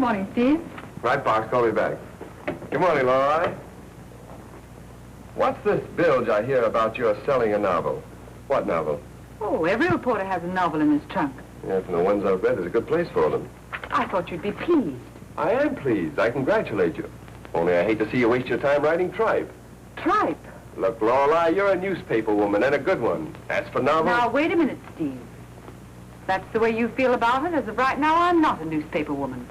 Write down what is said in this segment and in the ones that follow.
morning, Steve. Right, Box, call me back. Good morning, Lorelei. What's this bilge I hear about you're selling a novel? What novel? Oh, every reporter has a novel in his trunk. Yes, and the ones I've read, there's a good place for them. I thought you'd be pleased. I am pleased. I congratulate you. Only I hate to see you waste your time writing tripe. Tripe? Look, Lorelei, you're a newspaper woman, and a good one. As for novels... Now, wait a minute, Steve. That's the way you feel about it. As of right now, I'm not a newspaper woman.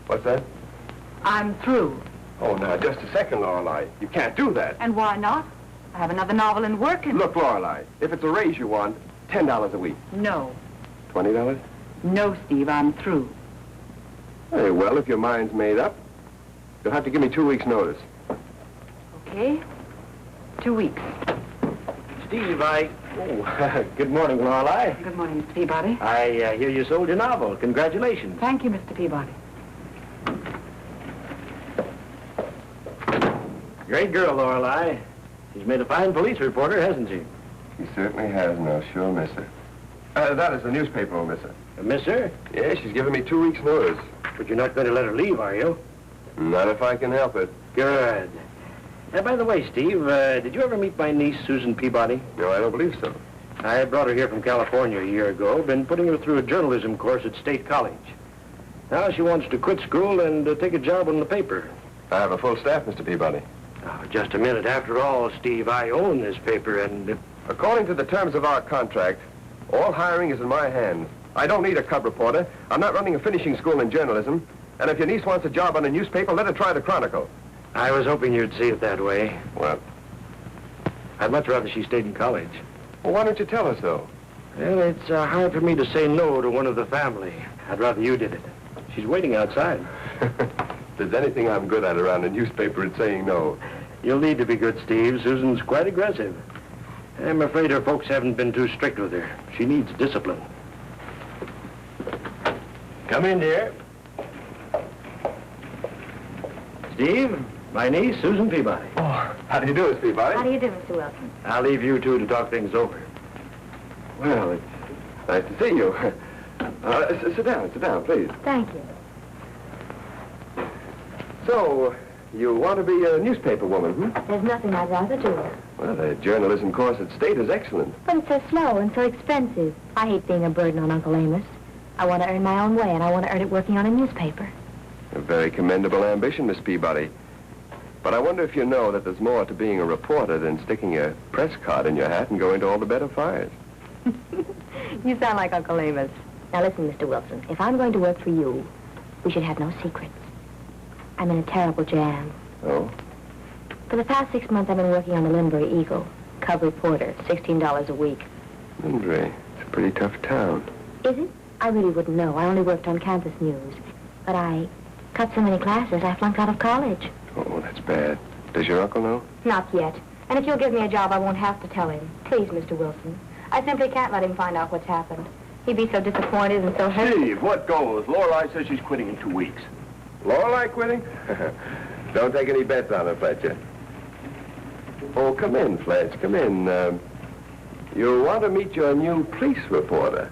What's that? I'm through. Oh, now, just a second, Lorelei. You can't do that. And why not? I have another novel in work and... Look, Lorelei, if it's a raise you want, $10 a week. No. $20? No, Steve, I'm through. Very well, if your mind's made up. You'll have to give me 2 weeks' notice. Okay. 2 weeks. Steve, Oh, good morning, Lorelei. Good morning, Mr. Peabody. I hear you sold your novel. Congratulations. Thank you, Mr. Peabody. Great girl, Lorelei. She's made a fine police reporter, hasn't she? She certainly has, and I'll sure miss her. That is the newspaper will miss her. Miss her? Yeah, she's given me 2 weeks' notice. But you're not going to let her leave, are you? Not if I can help it. Good. By the way, Steve, did you ever meet my niece, Susan Peabody? No, I don't believe so. I brought her here from California a year ago. Been putting her through a journalism course at State College. Now she wants to quit school and take a job on the paper. I have a full staff, Mr. Peabody. Now, just a minute. After all, Steve, I own this paper and... According to the terms of our contract, all hiring is in my hands. I don't need a cub reporter. I'm not running a finishing school in journalism. And if your niece wants a job on a newspaper, let her try the Chronicle. I was hoping you'd see it that way. Well? I'd much rather she stayed in college. Well, why don't you tell her so? Well, it's hard for me to say no to one of the family. I'd rather you did it. She's waiting outside. If there's anything I'm good at around a newspaper, it's saying no. You'll need to be good, Steve. Susan's quite aggressive. I'm afraid her folks haven't been too strict with her. She needs discipline. Come in, dear. Steve, my niece, Susan Peabody. Oh, how do you do, Miss Peabody? How do you do, Mr. Wilson? I'll leave you two to talk things over. Well, it's nice to see you. Sit down, please. Thank you. So, you want to be a newspaper woman, hmm? There's nothing I'd rather do. Well, the journalism course at State is excellent. But it's so slow and so expensive. I hate being a burden on Uncle Amos. I want to earn my own way, and I want to earn it working on a newspaper. A very commendable ambition, Miss Peabody. But I wonder if you know that there's more to being a reporter than sticking a press card in your hat and going to all the better fires. You sound like Uncle Amos. Now listen, Mr. Wilson, if I'm going to work for you, we should have no secrets. I'm in a terrible jam. Oh? For the past 6 months, I've been working on the Linbury Eagle. Cub reporter, $16 a week. Linbury, it's a pretty tough town. Is it? I really wouldn't know. I only worked on campus news. But I cut so many classes, I flunked out of college. Oh, that's bad. Does your uncle know? Not yet. And if you'll give me a job, I won't have to tell him. Please, Mr. Wilson. I simply can't let him find out what's happened. He'd be so disappointed and so hurt. Steve, what goes? Lorelei says she's quitting in 2 weeks. Lorelei quitting? Don't take any bets on her, Fletcher. Oh, come in, Fletch, come in. You'll want to meet your new police reporter.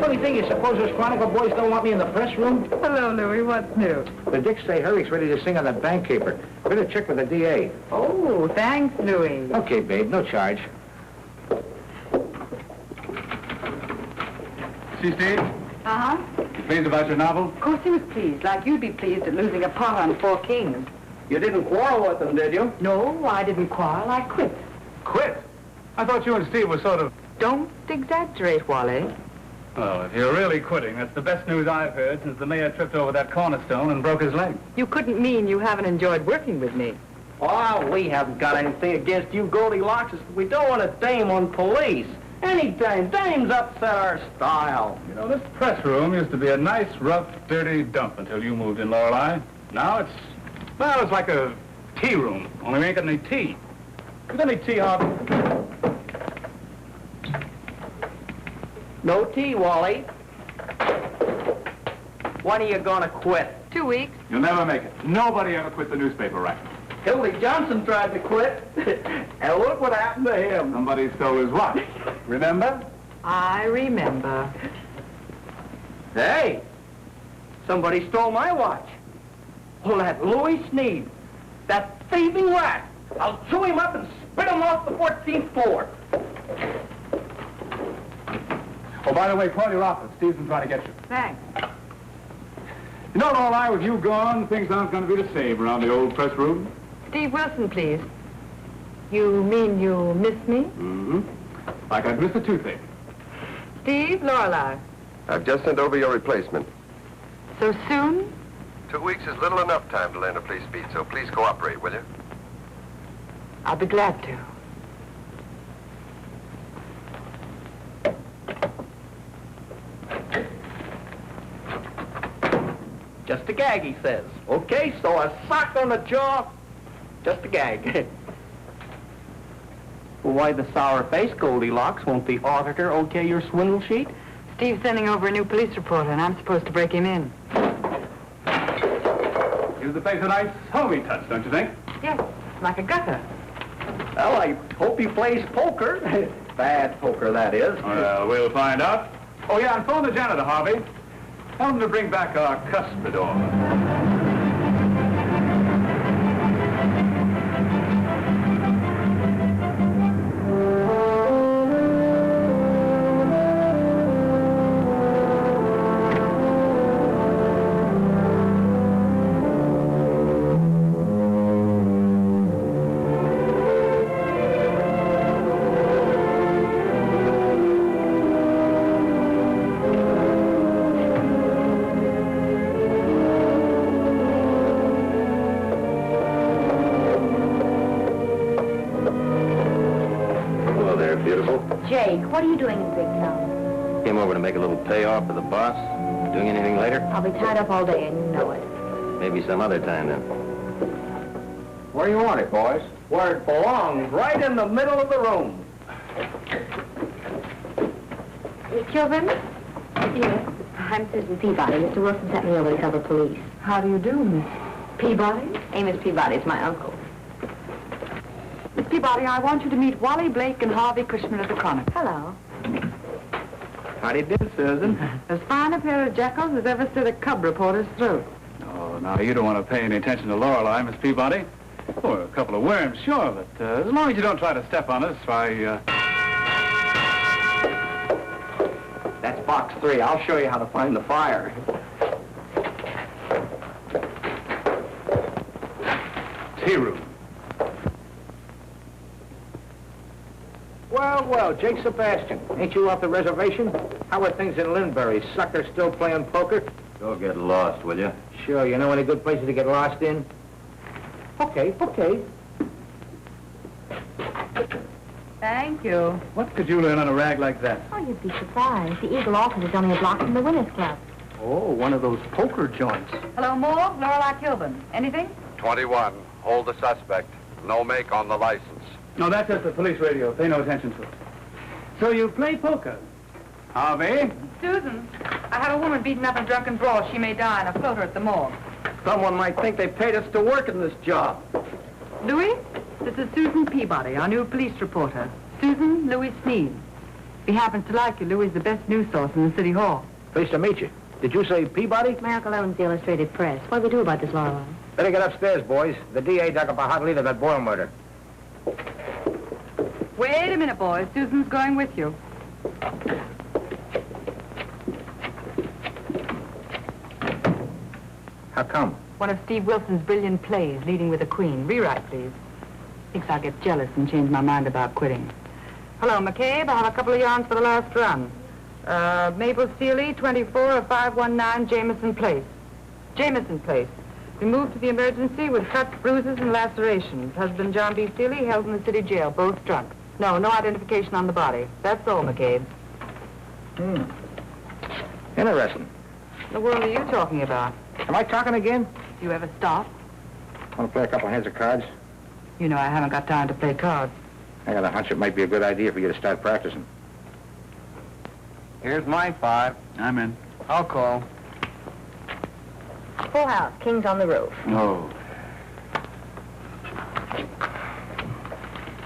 Funny thing, you suppose those Chronicle boys don't want me in the press room? Hello, Louie. What's new? The Dicks say Hurry's ready to sing on the bank caper. Better check with the DA. Oh, thanks, Louie. Okay, babe, no charge. See, Steve? Uh-huh. You pleased about your novel? Of course he was pleased, like you'd be pleased at losing a pot on 4 kings. You didn't quarrel with them, did you? No, I didn't quarrel. I quit. Quit? I thought you and Steve were sort of... Don't exaggerate, Wally. Oh, if you're really quitting, that's the best news I've heard since the mayor tripped over that cornerstone and broke his leg. You couldn't mean you haven't enjoyed working with me. Oh, we haven't got anything against you Goldilocks. We don't want a dame on police. Any dame. Dames upset our style. You know, this press room used to be a nice, rough, dirty dump until you moved in, Lorelei. Now it's like a tea room, only we ain't got any tea. You got any tea, Harvey? No tea, Wally. When are you gonna quit? 2 weeks. You'll never make it. Nobody ever quit the newspaper racket. Hildy Johnson tried to quit, and look what happened to him. Somebody stole his watch. Remember? I remember. Hey, somebody stole my watch. Oh, that Louis Sneed, that thieving rat. I'll chew him up and spit him off the 14th floor. Oh, by the way, call your office. Steve's been trying to get you. Thanks. You know, Lorelei, with you gone, things aren't going to be the same around the old press room. Steve Wilson, please. You mean you miss me? Mm-hmm. Like I'd missed a toothache. Steve, Lorelei. I've just sent over your replacement. So soon? 2 weeks is little enough time to learn a police beat, so please cooperate, will you? I'll be glad to. Just a gag, he says. Okay, so a sock on the jaw. Just a gag. Well, why the sour face, Goldilocks? Won't the auditor okay your swindle sheet? Steve's sending over a new police reporter, and I'm supposed to break him in. Gives the place a nice homey touch, don't you think? Yes, like a gutter. Well, I hope he plays poker. Bad poker, that is. Well, we'll find out. Oh, yeah, and phone the janitor, Harvey. Tell him to bring back our cuspidor. Jake, what are you doing in Big Town? Came over to make a little payoff for the boss. Doing anything later? I'll be tied up all day, and you know it. Maybe some other time then. Where you want it, boys? Where it belongs, right in the middle of the room. Kilburn? Yes. I'm Susan Peabody. Mr. Wilson sent me over to cover police. How do you do, Miss Peabody? Amos Peabody's my uncle. Miss Peabody, I want you to meet Wally Blake and Harvey Cushman of the Chronicle. Hello. Howdy do, Susan. As fine a pair of jackals as ever slit a cub reporter's throat. Oh, now, you don't want to pay any attention to Lorelei, Miss Peabody. Oh, a couple of worms, sure, but as long as you don't try to step on us, why, That's box 3. I'll show you how to find the fire. tea room. Well, Jake Sebastian, ain't you off the reservation? How are things in Linbury? Sucker still playing poker? Go get lost, will you? Sure, you know any good places to get lost in? Okay. Thank you. What could you learn on a rag like that? Oh, you'd be surprised. The Eagle office is only a block from the Winners Club. Oh, one of those poker joints. Hello, Moore. Lorelei Kilburn. Anything? 21. Hold the suspect. No make on the license. No, that's just the police radio. Pay no attention to it. So you play poker? Harvey? Susan, I had a woman beaten up in a drunken brawl. She may die, and I float her at the morgue. Someone might think they paid us to work in this job. Louis, this is Susan Peabody, our new police reporter. Susan Louis Sneed. If he happens to like you, Louis is the best news source in the city hall. Pleased to meet you. Did you say Peabody? My uncle owns the Illustrated Press. What do we do about this, Lorelei? Better get upstairs, boys. The DA dug up a hot lead of that Boyle murder. Wait a minute, boys. Susan's going with you. How come? One of Steve Wilson's brilliant plays, Leading with a Queen. Rewrite, please. Thinks I'll get jealous and change my mind about quitting. Hello, McCabe. I have a couple of yarns for the last run. Mabel Seeley, 24 of 519 Jameson Place. Jameson Place. We moved to the emergency with cuts, bruises, and lacerations. Husband John B. Seeley held in the city jail, both drunk. No identification on the body. That's all, McCabe. Interesting. What the world are you talking about? Am I talking again? Do you ever stop? Want to play a couple hands of cards? You know I haven't got time to play cards. I got a hunch it might be a good idea for you to start practicing. Here's my 5. I'm in. I'll call. Full house. King's on the roof. Oh.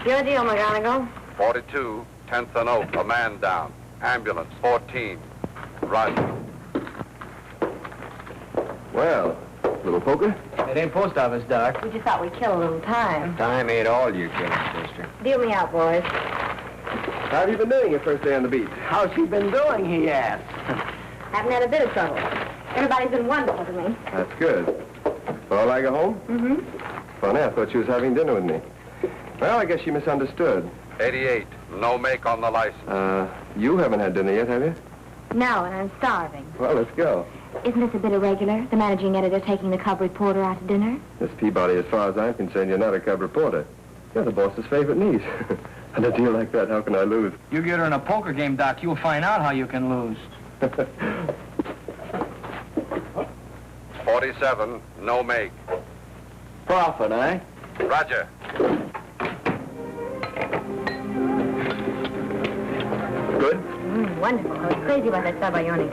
Your deal, McGonagall. 42, 10th and Oak, a man down. Ambulance, 14. Roger. Well, little poker? It ain't post office, Doc. We just thought we'd kill a little time. Time ain't all you kill, sister. Deal me out, boys. How have you been doing your first day on the beat? How's she been doing, he asked. Haven't had a bit of trouble. Everybody's been wonderful to me. That's good. All like her home? Mm-hmm. Funny, I thought she was having dinner with me. Well, I guess she misunderstood. 88, no make on the license. You haven't had dinner yet, have you? No, and I'm starving. Well, let's go. Isn't this a bit irregular, the managing editor taking the cub reporter out to dinner? Miss Peabody, as far as I'm concerned, you're not a cub reporter. You're the boss's favorite niece. On a deal like that, how can I lose? You get her in a poker game, Doc, you'll find out how you can lose. 47, no make. Profit, eh? Roger. Good? Wonderful. I was crazy about that Sabayoni.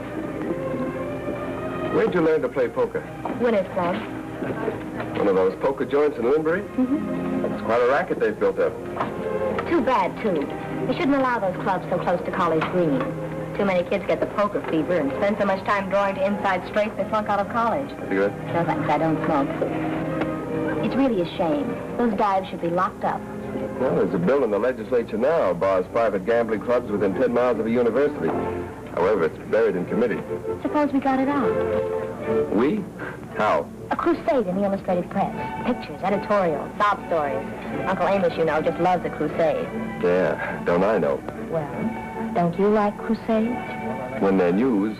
Where'd you learn to play poker? Winners Club. One of those poker joints in Linbury? Mm-hmm. It's quite a racket they've built up. Too bad, too. They shouldn't allow those clubs so close to College Green. Too many kids get the poker fever and spend so much time drawing to inside straight they flunk out of college. That's good. No thanks, I don't smoke. It's really a shame. Those dives should be locked up. Well, there's a bill in the legislature now bars private gambling clubs within 10 miles of a university. However, it's buried in committee. Suppose we got it out. We? How? A crusade in the illustrated press. Pictures, editorials, sob stories. Uncle Amos, you know, just loves a crusade. Yeah, don't I know? Well, don't you like crusades? When they're news.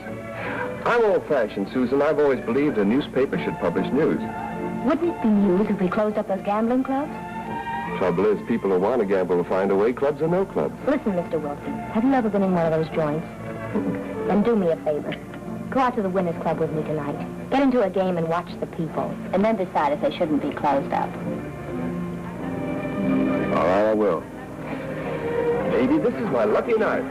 I'm old-fashioned, Susan. I've always believed a newspaper should publish news. Wouldn't it be news if we closed up those gambling clubs? Trouble is, people who want to gamble will find a way, clubs or no clubs. Listen, Mr. Wilson, have you ever been in one of those joints? Then do me a favor. Go out to the Winners Club with me tonight. Get into a game and watch the people, and then decide if they shouldn't be closed up. All right, I will. Baby, this is my lucky night.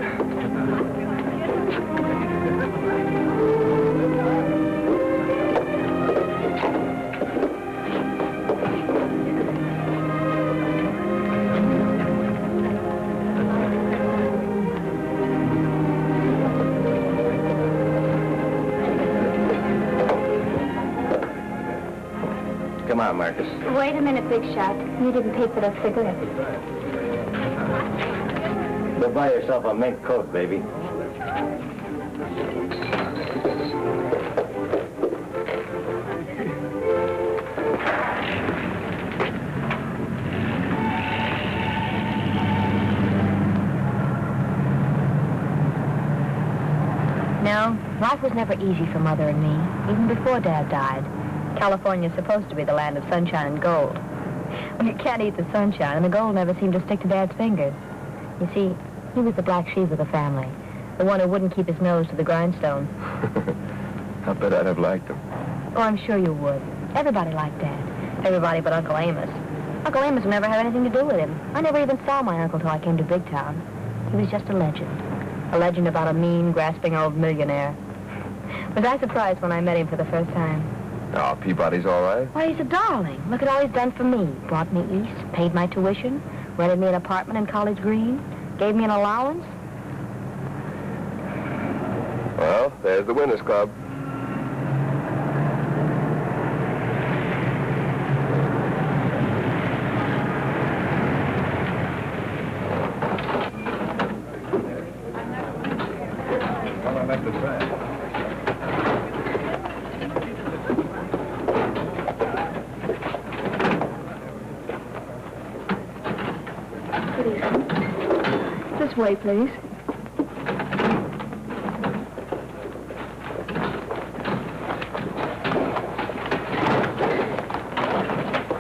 Come on, Marcus. Wait a minute, Big Shot. You didn't pay for those cigarettes. Go buy yourself a mink coat, baby. No, life was never easy for Mother and me, even before Dad died. California's supposed to be the land of sunshine and gold. Well, you can't eat the sunshine, and the gold never seemed to stick to Dad's fingers. You see, he was the black sheep of the family, the one who wouldn't keep his nose to the grindstone. I bet I'd have liked him. Oh, I'm sure you would. Everybody liked Dad. Everybody but Uncle Amos. Uncle Amos never had anything to do with him. I never even saw my uncle till I came to Big Town. He was just a legend. A legend about a mean, grasping old millionaire. Was I surprised when I met him for the first time? Oh, Peabody's all right. Why, he's a darling. Look at all he's done for me. Brought me east, paid my tuition, rented me an apartment in College Green, gave me an allowance. Well, there's the Winners Club. This way, please.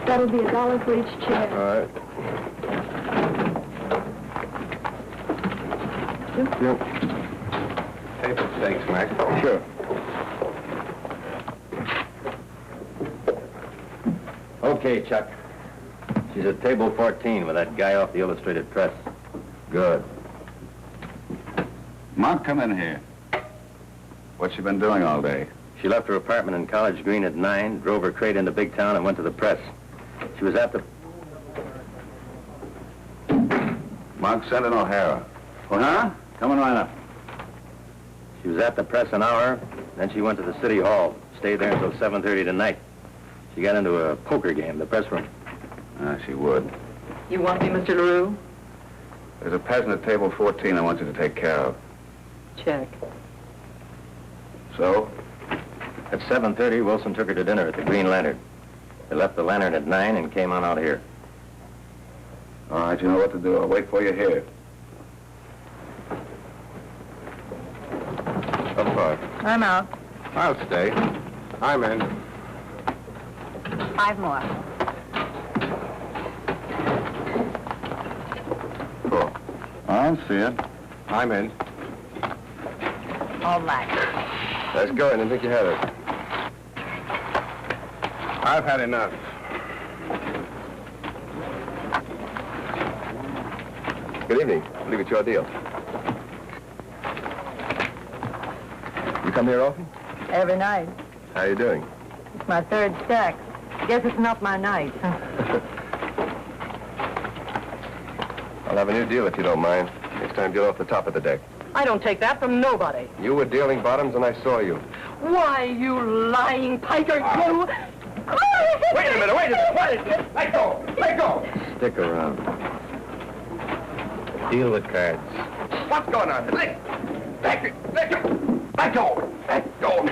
That'll be $1 for each chair. All right. Yep. Table stakes, Mac. Sure. Okay, Chuck. She's at table 14 with that guy off the Illustrated Press. Good. Mark, come in here. What's she been doing all day? She left her apartment in College Green at 9, drove her crate into Big Town, and went to the press. She was at the... Monk, send in O'Hara. Well, huh? Coming right up. She was at the press an hour, then she went to the city hall. Stayed there until 7:30 tonight. She got into a poker game, the press room. She would. You want me, Mr. LaRue? There's a peasant at table 14 I want you to take care of. Check. So? At 7:30, Wilson took her to dinner at the Green Lantern. They left the Lantern at 9 and came on out here. All right, you know what to do. I'll wait for you here. Up five. I'm out. I'll stay. I'm in. 5 more. 4. I'll see it. I'm in. All black. Let's go. I didn't think you had it. I've had enough. Good evening. I believe it's your deal. You come here often? Every night. How you doing? It's my 3rd stack. Guess it's not my night. I'll have a new deal if you don't mind. Next time, get off the top of the deck. I don't take that from nobody. You were dealing bottoms and I saw you. Why, you lying piker, you! Wait a minute, What is this? Let go! Let go! Stick around. Deal the cards. What's going on? Let go! Let go! Let go!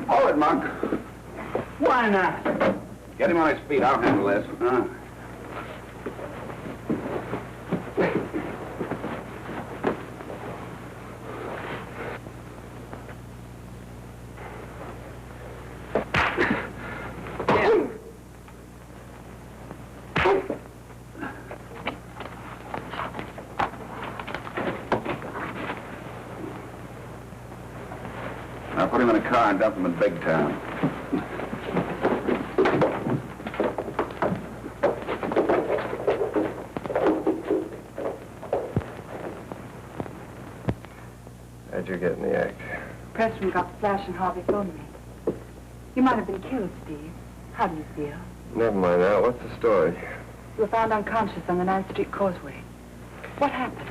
Hold it, Monk. Why not? Get him on his feet. I'll handle this. I'll put him in a car and dump him in Big Town. How'd you get in the act? Preston got the flash and Harvey phoned me. You might have been killed, Steve. How do you feel? Never mind that. What's the story? You were found unconscious on the 9th Street Causeway. What happened?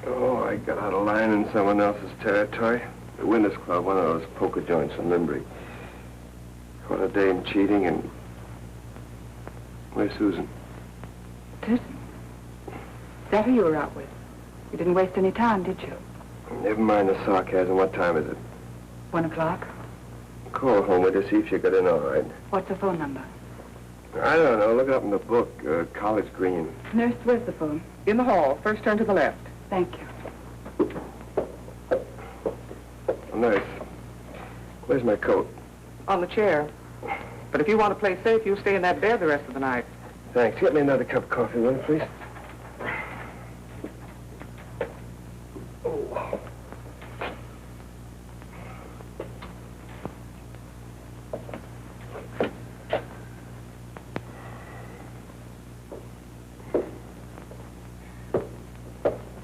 Oh, I got out of line in someone else's territory. The Winners Club, one of those poker joints in Limbury. Caught a dame cheating and... Where's Susan? Susan? Is that who you were out with? You didn't waste any time, did you? Never mind the sarcasm. What time is it? 1 o'clock. Call home with her, see if she got in all right. What's the phone number? I don't know. Look it up in the book. College Green. Nurse, where's the phone? In the hall. First turn to the left. Thank you. Nurse, where's my coat? On the chair. But if you want to play safe, you stay in that bed the rest of the night. Thanks. Get me another cup of coffee, will you, please? Oh.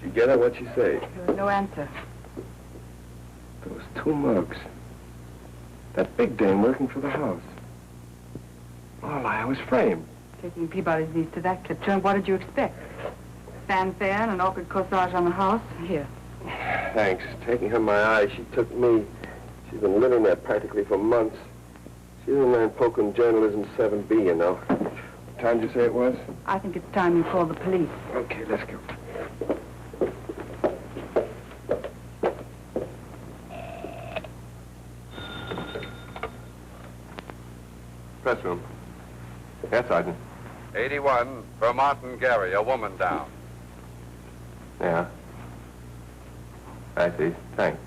Did you get her? What'd she say? There was no answer. Those 2 mugs. That big dame working for the house. Oh, I was framed. Taking Peabody's niece to that clip joint, what did you expect? Fanfare and an awkward corsage on the house? Here. Thanks. Taking her my eye, she took me. She's been living there practically for months. She didn't learn poker and journalism 7B, you know. What time did you say it was? I think it's time you call the police. Okay, let's go. Press room. Yes, Sergeant. 81, Vermont and Gary, a woman down. Yeah. I see. Thanks.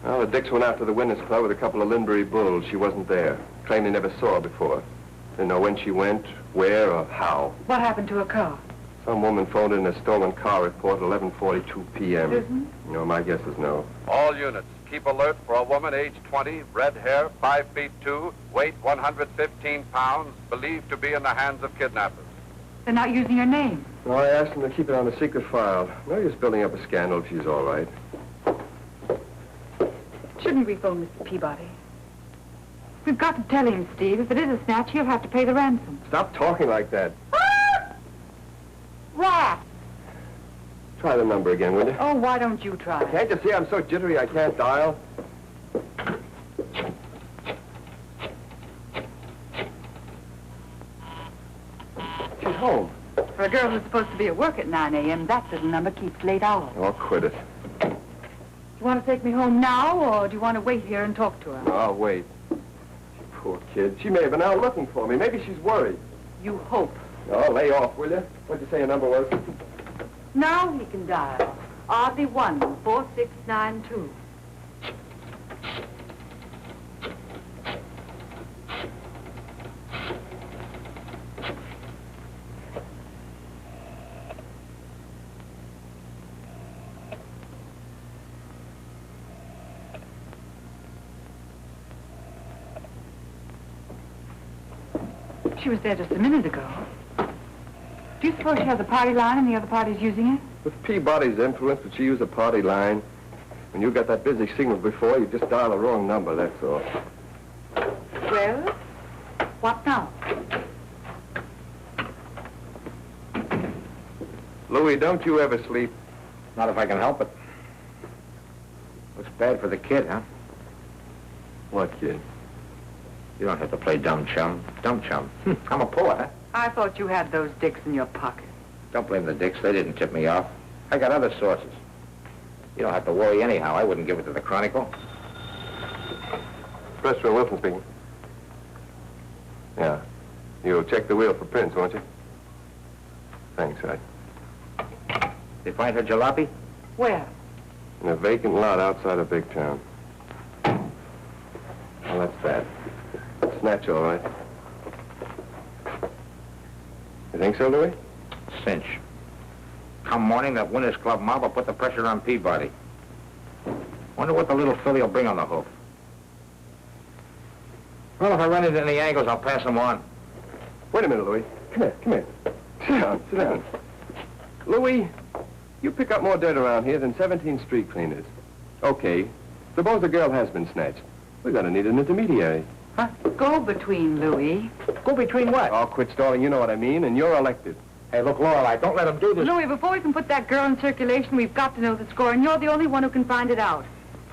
Well, the Dicks went out to the Winners Club with a couple of Limbury bulls. She wasn't there. Claimed they never saw her before. Didn't know when she went, where, or how. What happened to her car? Some woman phoned in a stolen car report at 11:42 p.m. Susan? No, my guess is no. All units, keep alert for a woman aged 20, red hair, 5 feet 2, weight 115 pounds, believed to be in the hands of kidnappers. They're not using her name. No, I asked them to keep it on a secret file. No use building up a scandal if she's all right. Shouldn't we phone Mr. Peabody? We've got to tell him, Steve. If it is a snatch, he'll have to pay the ransom. Stop talking like that. What? Try the number again, will you? Oh, why don't you try? Can't you see I'm so jittery I can't dial? She's home. For a girl who's supposed to be at work at 9 a.m., that little number keeps late hours. Oh, quit it. Do you want to take me home now, or do you want to wait here and talk to her? No, I'll wait. Poor kid. She may have been out looking for me. Maybe she's worried. You hope. Oh, lay off, will you? What'd you say your number was? Now he can dial. Oddly 14692. She was there just a minute ago. Do you suppose she has a party line and the other party's using it? With Peabody's influence, would she use a party line? When you got that busy signal before, you just dial the wrong number, that's all. Well, what now? Louis, don't you ever sleep? Not if I can help it. Looks bad for the kid, huh? What kid? You don't have to play dumb chum. Dumb chum. I'm a poet, huh? I thought you had those dicks in your pocket. Don't blame the dicks. They didn't tip me off. I got other sources. You don't have to worry anyhow. I wouldn't give it to the Chronicle. Restaurant Wilson speaking. Yeah. You'll check the wheel for prints, won't you? Thanks, Ed. They find her jalopy? Where? In a vacant lot outside of Big Town. Well, that's bad. Snatch, all right. You think so, Louis? Cinch. Come morning, that Winners Club mob will put the pressure on Peabody. Wonder what the little filly will bring on the hoof. Well, if I run into any angles, I'll pass them on. Wait a minute, Louis. Come here, come here. Sit down. Louis, you pick up more dirt around here than 17 street cleaners. Okay, suppose the girl has been snatched. We're gonna need an intermediary. Huh? Go between, Louis. Go between what? Oh, quit stalling, you know what I mean, and you're elected. Hey, look, Lorelei, don't let him do this. Louis, before we can put that girl in circulation, we've got to know the score, and you're the only one who can find it out.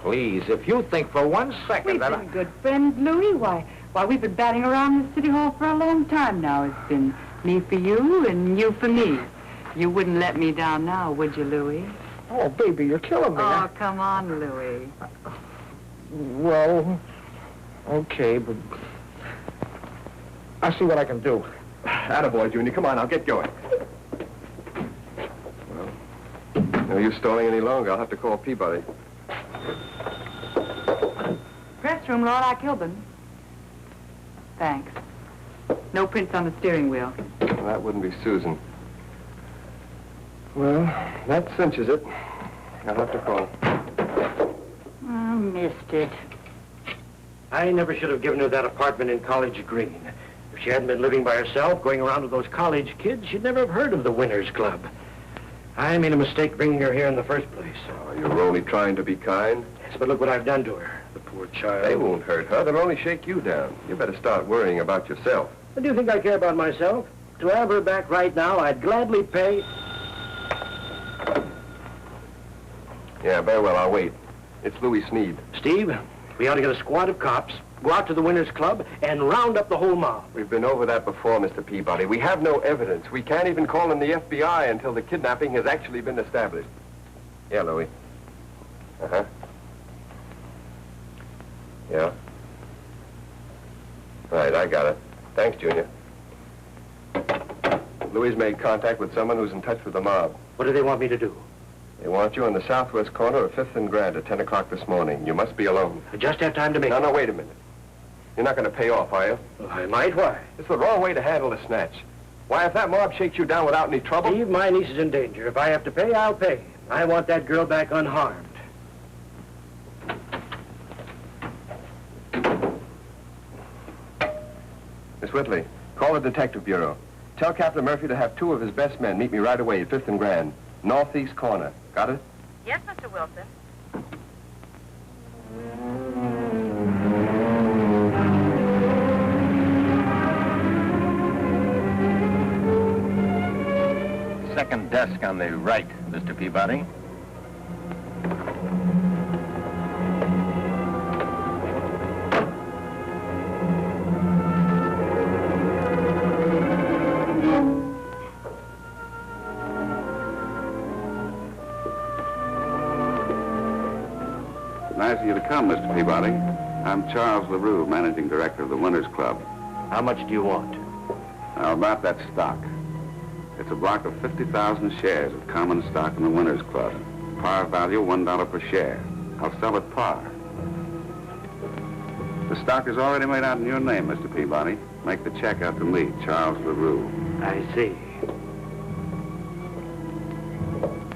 Please, if you think for 1 second We've that been good friends, Louis. Why, we've been batting around the City Hall for a long time now. It's been me for you and you for me. You wouldn't let me down now, would you, Louis? Oh, baby, you're killing me. Oh, come on, Louis. Well, okay, but I'll see what I can do. Attaboy, Junior. Come on, I'll get going. Well, no use stalling any longer. I'll have to call Peabody. Press room, Lorelei Kilburn. Thanks. No prints on the steering wheel. Well, that wouldn't be Susan. Well, that cinches it. I'll have to call. Oh, missed it. I never should have given her that apartment in College Green. If she hadn't been living by herself, going around with those college kids, she'd never have heard of the Winners Club. I made a mistake bringing her here in the first place. Oh, you're only trying to be kind. Yes, but look what I've done to her, the poor child. They won't hurt her. They'll only shake you down. You better start worrying about yourself. Do you think I care about myself? To have her back right now, I'd gladly pay. Yeah, very well. I'll wait. It's Louis Sneed. Steve, we ought to get a squad of cops, go out to the Winners Club, and round up the whole mob. We've been over that before, Mr. Peabody. We have no evidence. We can't even call in the FBI until the kidnapping has actually been established. Yeah, Louis. Uh-huh. Yeah. Right, I got it. Thanks, Junior. Louis made contact with someone who's in touch with the mob. What do they want me to do? They want you in the southwest corner of 5th and Grand at 10 o'clock this morning. You must be alone. I just have time to make... No, wait a minute. You're not going to pay off, are you? Well, I might. Why? It's the wrong way to handle a snatch. Why, if that mob shakes you down without any trouble... Steve, my niece is in danger. If I have to pay, I'll pay. I want that girl back unharmed. Miss Whitley, call the Detective Bureau. Tell Captain Murphy to have 2 of his best men meet me right away at 5th and Grand. Northeast corner. Got it? Yes, Mr. Wilson. second desk on the right, Mr. Peabody. Nice of you to come, Mr. Peabody. I'm Charles LaRue, managing director of the Winners Club. How much do you want? Now, about that stock. It's a block of 50,000 shares of common stock in the Winners Club. Par value, $1 per share. I'll sell it par. The stock is already made out in your name, Mr. Peabody. Make the check out to me, Charles LaRue. I see.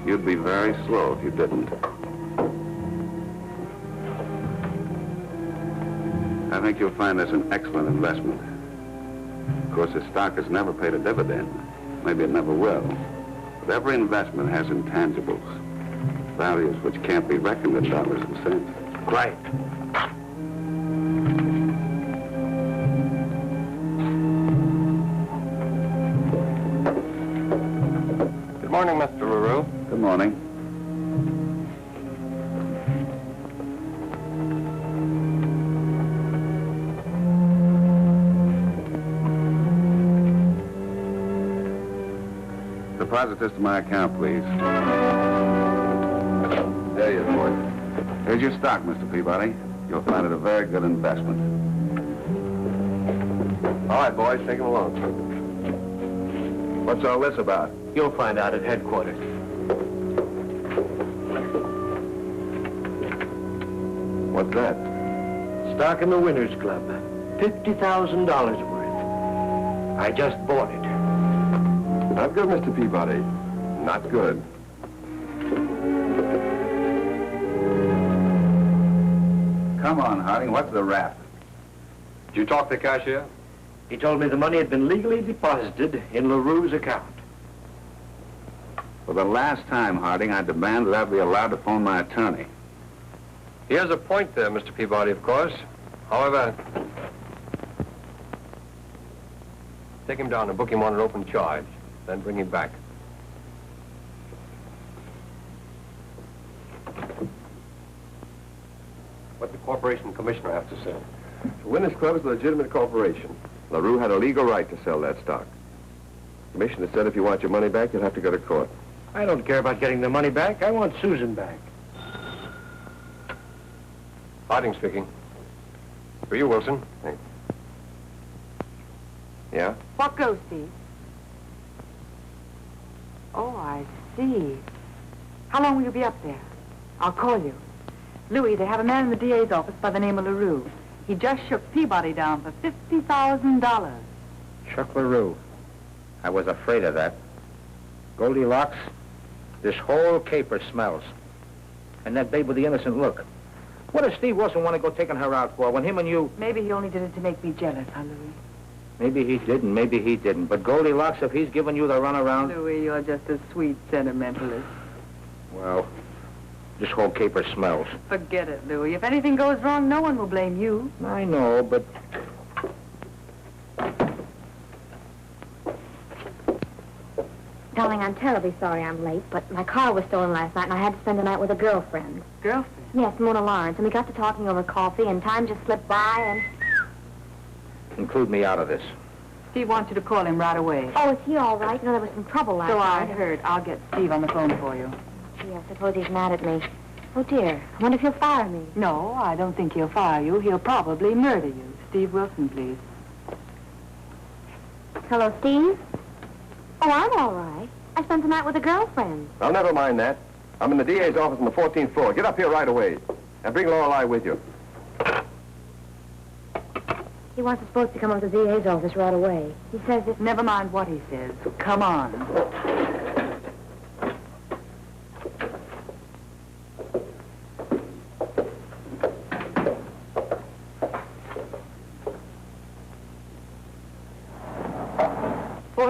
You'd be very slow if you didn't. I think you'll find this an excellent investment. Of course, this stock has never paid a dividend. Maybe it never will. But every investment has intangibles, values which can't be reckoned in dollars and cents. Right. Good morning, Mr. LaRue. Good morning. Deposit this to my account, please. There you are, boy. Here's your stock, Mr. Peabody. You'll find it a very good investment. All right, boys, take him along. What's all this about? You'll find out at headquarters. What's that? Stock in the Winners Club. $50,000 worth. I just bought it. Not good, Mr. Peabody. Not good. Come on, Harding. What's the rap? Did you talk to the cashier? He told me the money had been legally deposited in LaRue's account. For the last time, Harding, I demand that I be allowed to phone my attorney. He has a point there, Mr. Peabody, of course. However, take him down and book him on an open charge. Then bring him back. What the corporation commissioner has to say? The Winners Club is a legitimate corporation. LaRue had a legal right to sell that stock. The commissioner said if you want your money back, you'll have to go to court. I don't care about getting the money back. I want Susan back. Harding speaking. For you, Wilson. Thanks. Yeah? What goes, Steve? Oh, I see. How long will you be up there? I'll call you. Louis, they have a man in the DA's office by the name of LaRue. He just shook Peabody down for $50,000. Chuck LaRue. I was afraid of that. Goldilocks, this whole caper smells. And that babe with the innocent look. What does Steve Wilson want to go taking her out for when him and you... Maybe he only did it to make me jealous, huh, Louis? Maybe he didn't, maybe he didn't. But Goldilocks, if he's giving you the runaround... Louis, you're just a sweet sentimentalist. Well, this whole caper smells. Forget it, Louis. If anything goes wrong, no one will blame you. I know, but... Darling, I'm terribly sorry I'm late, but my car was stolen last night, and I had to spend the night with a girlfriend. Girlfriend? Yes, Mona Lawrence, and we got to talking over coffee, and time just slipped by, and... Include me out of this. Steve wants you to call him right away. Oh, is he all right? You know, there was some trouble last So I night. heard. I'll get Steve on the phone for you. Gee, I suppose he's mad at me. Oh, dear. I wonder if he'll fire me. No, I don't think he'll fire you. He'll probably murder you. Steve Wilson, please. Hello, Steve? Oh, I'm all right. I spent the night with a girlfriend. Well, never mind that. I'm in the DA's office on the 14th floor. Get up here right away. And bring Lorelei with you. He wants us both to come up to the DA's office right away. He says if... Never mind what he says. Come on.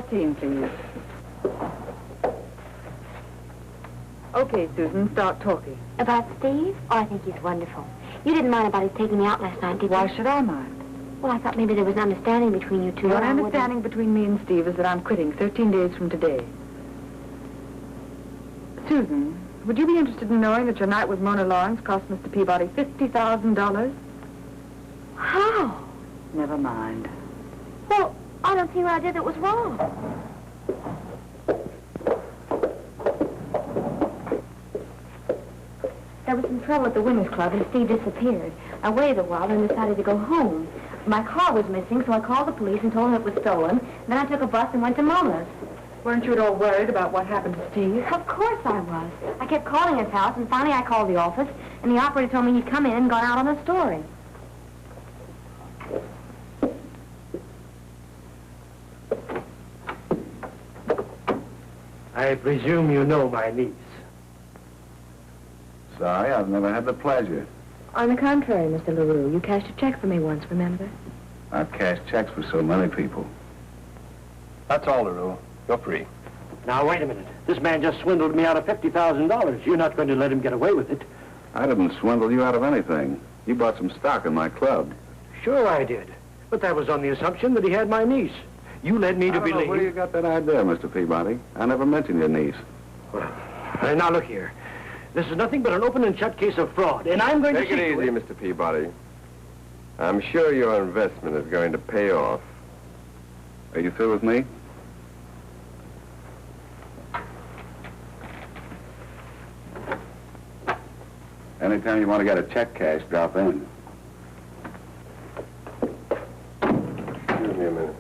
Please. Okay, Susan, start talking. About Steve? Oh, I think he's wonderful. You didn't mind about his taking me out last night, did you? Why should I mind? Well, I thought maybe there was an understanding between you two. The understanding between me and Steve is that I'm quitting 13 days from today. Susan, would you be interested in knowing that your night with Mona Lawrence cost Mr. Peabody $50,000? How? Never mind. Well, I don't see what I did that was wrong. There was some trouble at the Winners Club, and Steve disappeared. I waited a while and decided to go home. My car was missing, so I called the police and told them it was stolen. Then I took a bus and went to Mona's. Weren't you at all worried about what happened to Steve? Of course I was. I kept calling his house, and finally I called the office, and the operator told me he'd come in and gone out on a story. I presume you know my niece. Sorry, I've never had the pleasure. On the contrary, Mr. LaRue, you cashed a check for me once, remember? I've cashed checks for so many people. That's all, LaRue. You're free. Now, wait a minute. This man just swindled me out of $50,000. You're not going to let him get away with it. I didn't swindle you out of anything. You bought some stock in my club. Sure I did. But that was on the assumption that he had my niece. You led me to believe... Where you got that idea, Mr. Peabody? I never mentioned your niece. Well, now look here. This is nothing but an open and shut case of fraud, and I'm going Take to... it easy, Mr. Peabody. I'm sure your investment is going to pay off. Are you through with me? Anytime you want to get a check cashed, drop in. Excuse me a minute.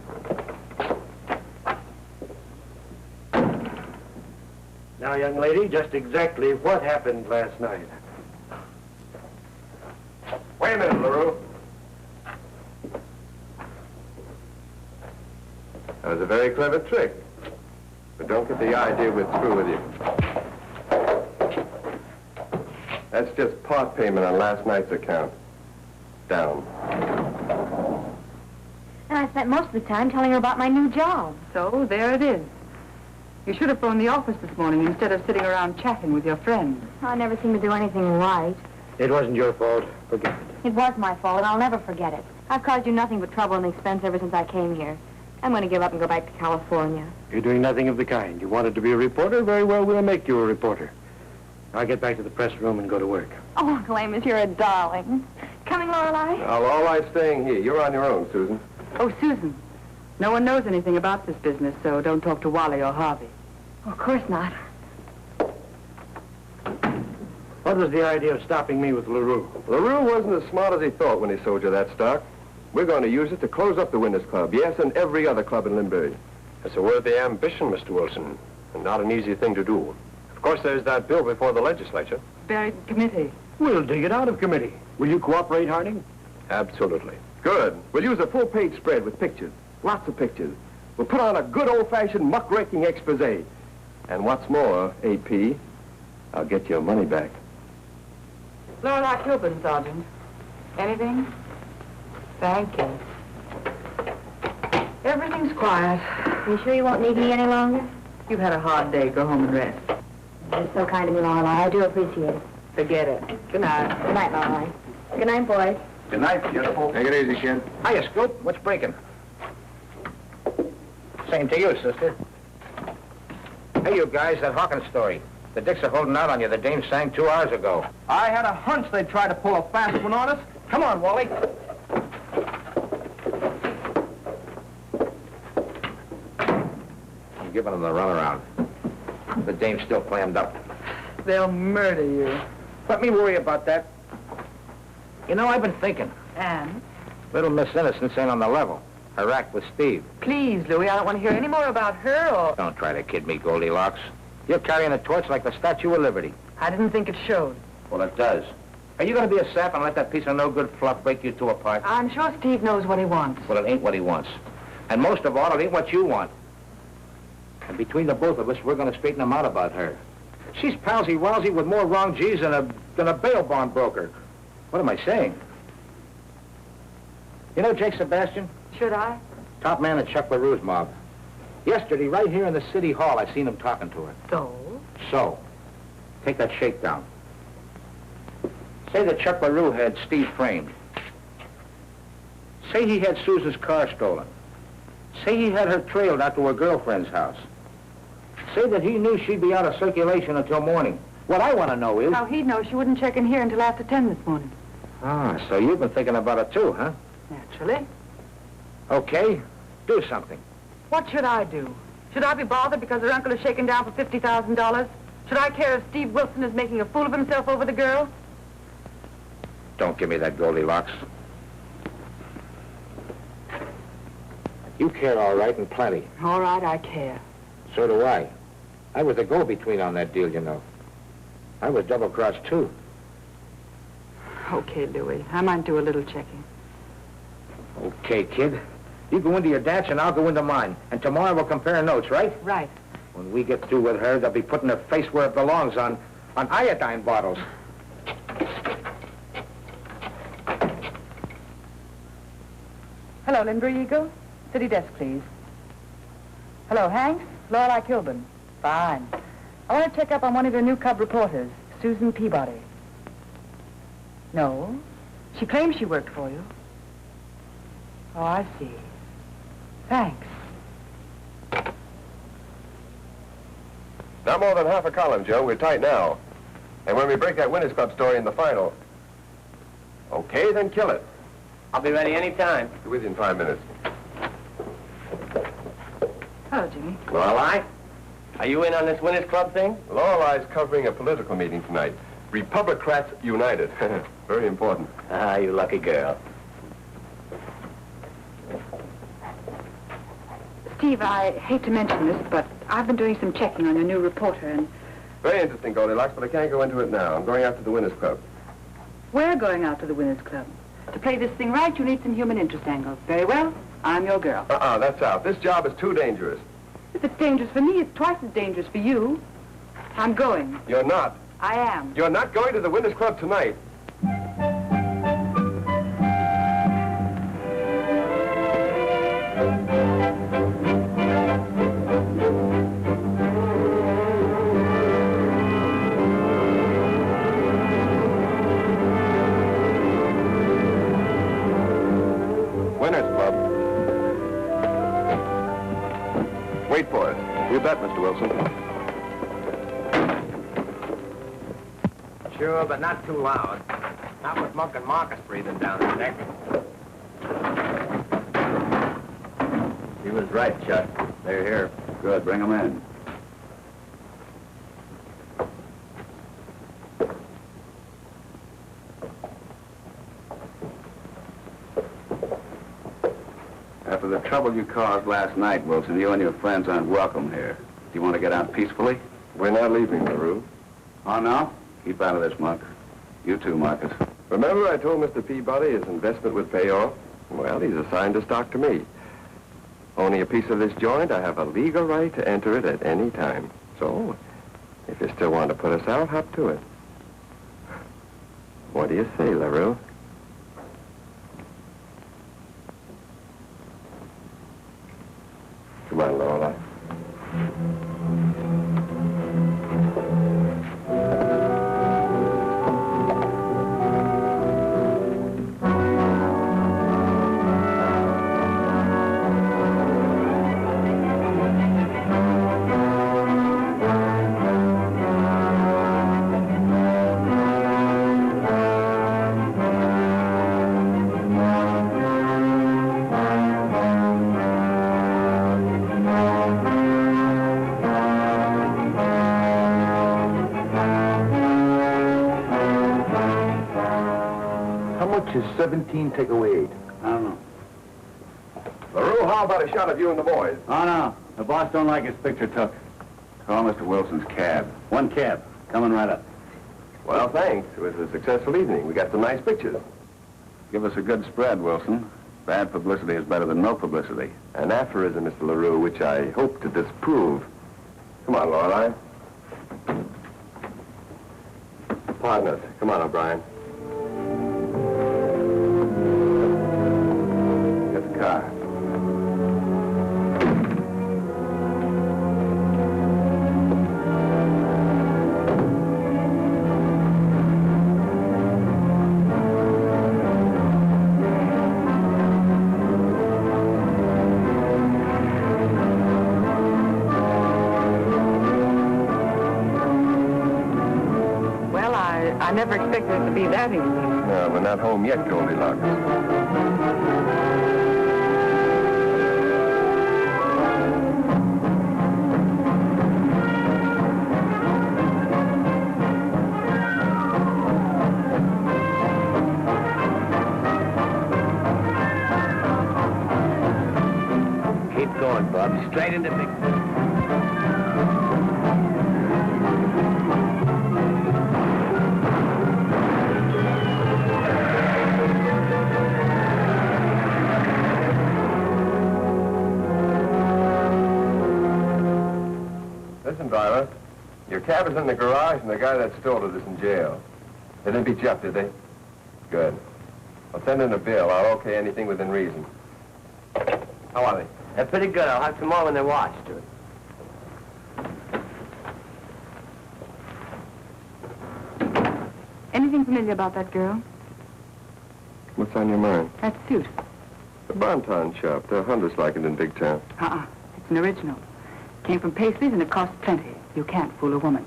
Now, young lady, just exactly what happened last night? Wait a minute, LaRue. That was a very clever trick. But don't get the idea we're through with you. That's just part payment on last night's account. Down. And I spent most of the time telling her about my new job. So, there it is. You should have phoned the office this morning instead of sitting around chatting with your friends. I never seem to do anything right. It wasn't your fault. Forget it. It was my fault, and I'll never forget it. I've caused you nothing but trouble and expense ever since I came here. I'm going to give up and go back to California. You're doing nothing of the kind. You wanted to be a reporter? Very well, we'll make you a reporter. I'll get back to the press room and go to work. Oh, Uncle Amos, you're a darling. Coming, Lorelei? All right, staying here. You're on your own, Susan. Oh, Susan, no one knows anything about this business, so don't talk to Wally or Harvey. Oh, of course not. What was the idea of stopping me with LaRue? LaRue wasn't as smart as he thought when he sold you that stock. We're going to use it to close up the Winners Club, yes, and every other club in Limburg. It's a worthy ambition, Mr. Wilson, and not an easy thing to do. Of course, there's that bill before the legislature. Buried in committee. We'll dig it out of committee. Will you cooperate, Harding? Absolutely. Good. We'll use a full-page spread with pictures. Lots of pictures. We'll put on a good old-fashioned muckraking expose. And what's more, AP, I'll get your money back. Lorelei Kilburn, Sergeant. Anything? Thank you. Everything's quiet. You sure you won't need me any longer? You've had a hard day. Go home and rest. You're so kind to me, Lorelei. I do appreciate it. Forget it. Good night. Good night, Lorelei. Good night, boys. Good night, beautiful. Take it easy, kid. Hiya, Scoop. What's breaking? Same to you, sister. Hey, you guys, that Hawkins story. The dicks are holding out on you. The dame sang 2 hours ago. I had a hunch they'd try to pull a fast one on us. Come on, Wally. I'm giving them the runaround. The dame's still clammed up. They'll murder you. Let me worry about that. You know, I've been thinking. And? Little Miss Innocence ain't on the level. Her act with Steve. Please, Louis, I don't want to hear any more about her or... Don't try to kid me, Goldilocks. You're carrying a torch like the Statue of Liberty. I didn't think it showed. Well, it does. Are you going to be a sap and let that piece of no-good fluff break you two apart? I'm sure Steve knows what he wants. Well, it ain't what he wants. And most of all, it ain't what you want. And between the both of us, we're going to straighten him out about her. She's palsy-walsy with more wrong G's than a bail bond broker. What am I saying? You know Jake Sebastian? Should I? Top man in Chuck LaRue's mob. Yesterday, right here in the city hall, I seen him talking to her. So, take that shakedown. Say that Chuck LaRue had Steve framed. Say he had Susan's car stolen. Say he had her trailed out to her girlfriend's house. Say that he knew she'd be out of circulation until morning. What I want to know is... How he'd know she wouldn't check in here until after 10 this morning. Ah, so you've been thinking about it too, huh? Naturally. Okay, do something. What should I do? Should I be bothered because her uncle is shaken down for $50,000? Should I care if Steve Wilson is making a fool of himself over the girl? Don't give me that Goldilocks. You care all right and plenty. All right, I care. So do I. I was the go-between on that deal, you know. I was double-crossed, too. Okay, Louis. I might do a little checking. Okay, kid. You go into your dance and I'll go into mine. And tomorrow we'll compare notes, right? Right. When we get through with her, they'll be putting her face where it belongs on iodine bottles. Hello, Lindbury Eagle. City desk, please. Hello, Hanks. Lorelei Kilburn. Fine. I want to check up on one of your new cub reporters, Susan Peabody. No. She claims she worked for you. Oh, I see. Thanks. Not more than half a column, Joe. We're tight now. And when we break that Winners Club story in the final... Okay, then kill it. I'll be ready any time. Be with you in 5 minutes. Hello, Jimmy. Lorelei, are you in on this Winners Club thing? Lorelei's covering a political meeting tonight. Republicrats United. Very important. Ah, you lucky girl. Steve, I hate to mention this, but I've been doing some checking on your new reporter, and... Very interesting, Goldilocks, but I can't go into it now. I'm going out to the Winners Club. We're going out to the Winners Club. To play this thing right, you need some human interest angles. Very well. I'm your girl. That's out. This job is too dangerous. If it's dangerous for me, it's twice as dangerous for you. I'm going. You're not. I am. You're not going to the Winners Club tonight. Wait for us. You bet, Mr. Wilson. Sure, but not too loud. Not with Monk and Marcus breathing down his neck. He was right, Chuck. They're here. Good, bring them in. After the trouble you caused last night, Wilson, you and your friends aren't welcome here. Do you want to get out peacefully? We're not leaving, LaRue. Oh, no? Keep out of this, Monk. You too, Marcus. Remember I told Mr. Peabody his investment would pay off? Well, he's assigned the stock to me. Owning a piece of this joint, I have a legal right to enter it at any time. So, if you still want to put us out, hop to it. What do you say, LaRue? Come on, Lorelei. Is 17 take away 8? I don't know. LaRue, how about a shot of you and the boys? Oh, no. The boss don't like his picture took. Call Mr. Wilson's cab. One cab. Coming right up. Well, thanks. It was a successful evening. We got some nice pictures. Give us a good spread, Wilson. Bad publicity is better than no publicity. An aphorism, Mr. LaRue, which I hope to disprove. Come on, Lorelei. Partners. Come on, O'Brien. Get the car. never expected it to be that easy. No, we're not home yet, Goldilocks. Keep going, Bob. Straight into Big... Listen, driver. Your cab is in the garage, and the guy that stole it is in jail. They didn't beat you up, did they? Good. I'll send in a bill. I'll okay anything within reason. How are they? They're pretty good. I'll have some more when they're washed. Anything familiar about that girl? What's on your mind? That suit. The Bonton shop. There are hundreds like it in big town. It's an original. Came from Paisley's and it costs plenty. You can't fool a woman.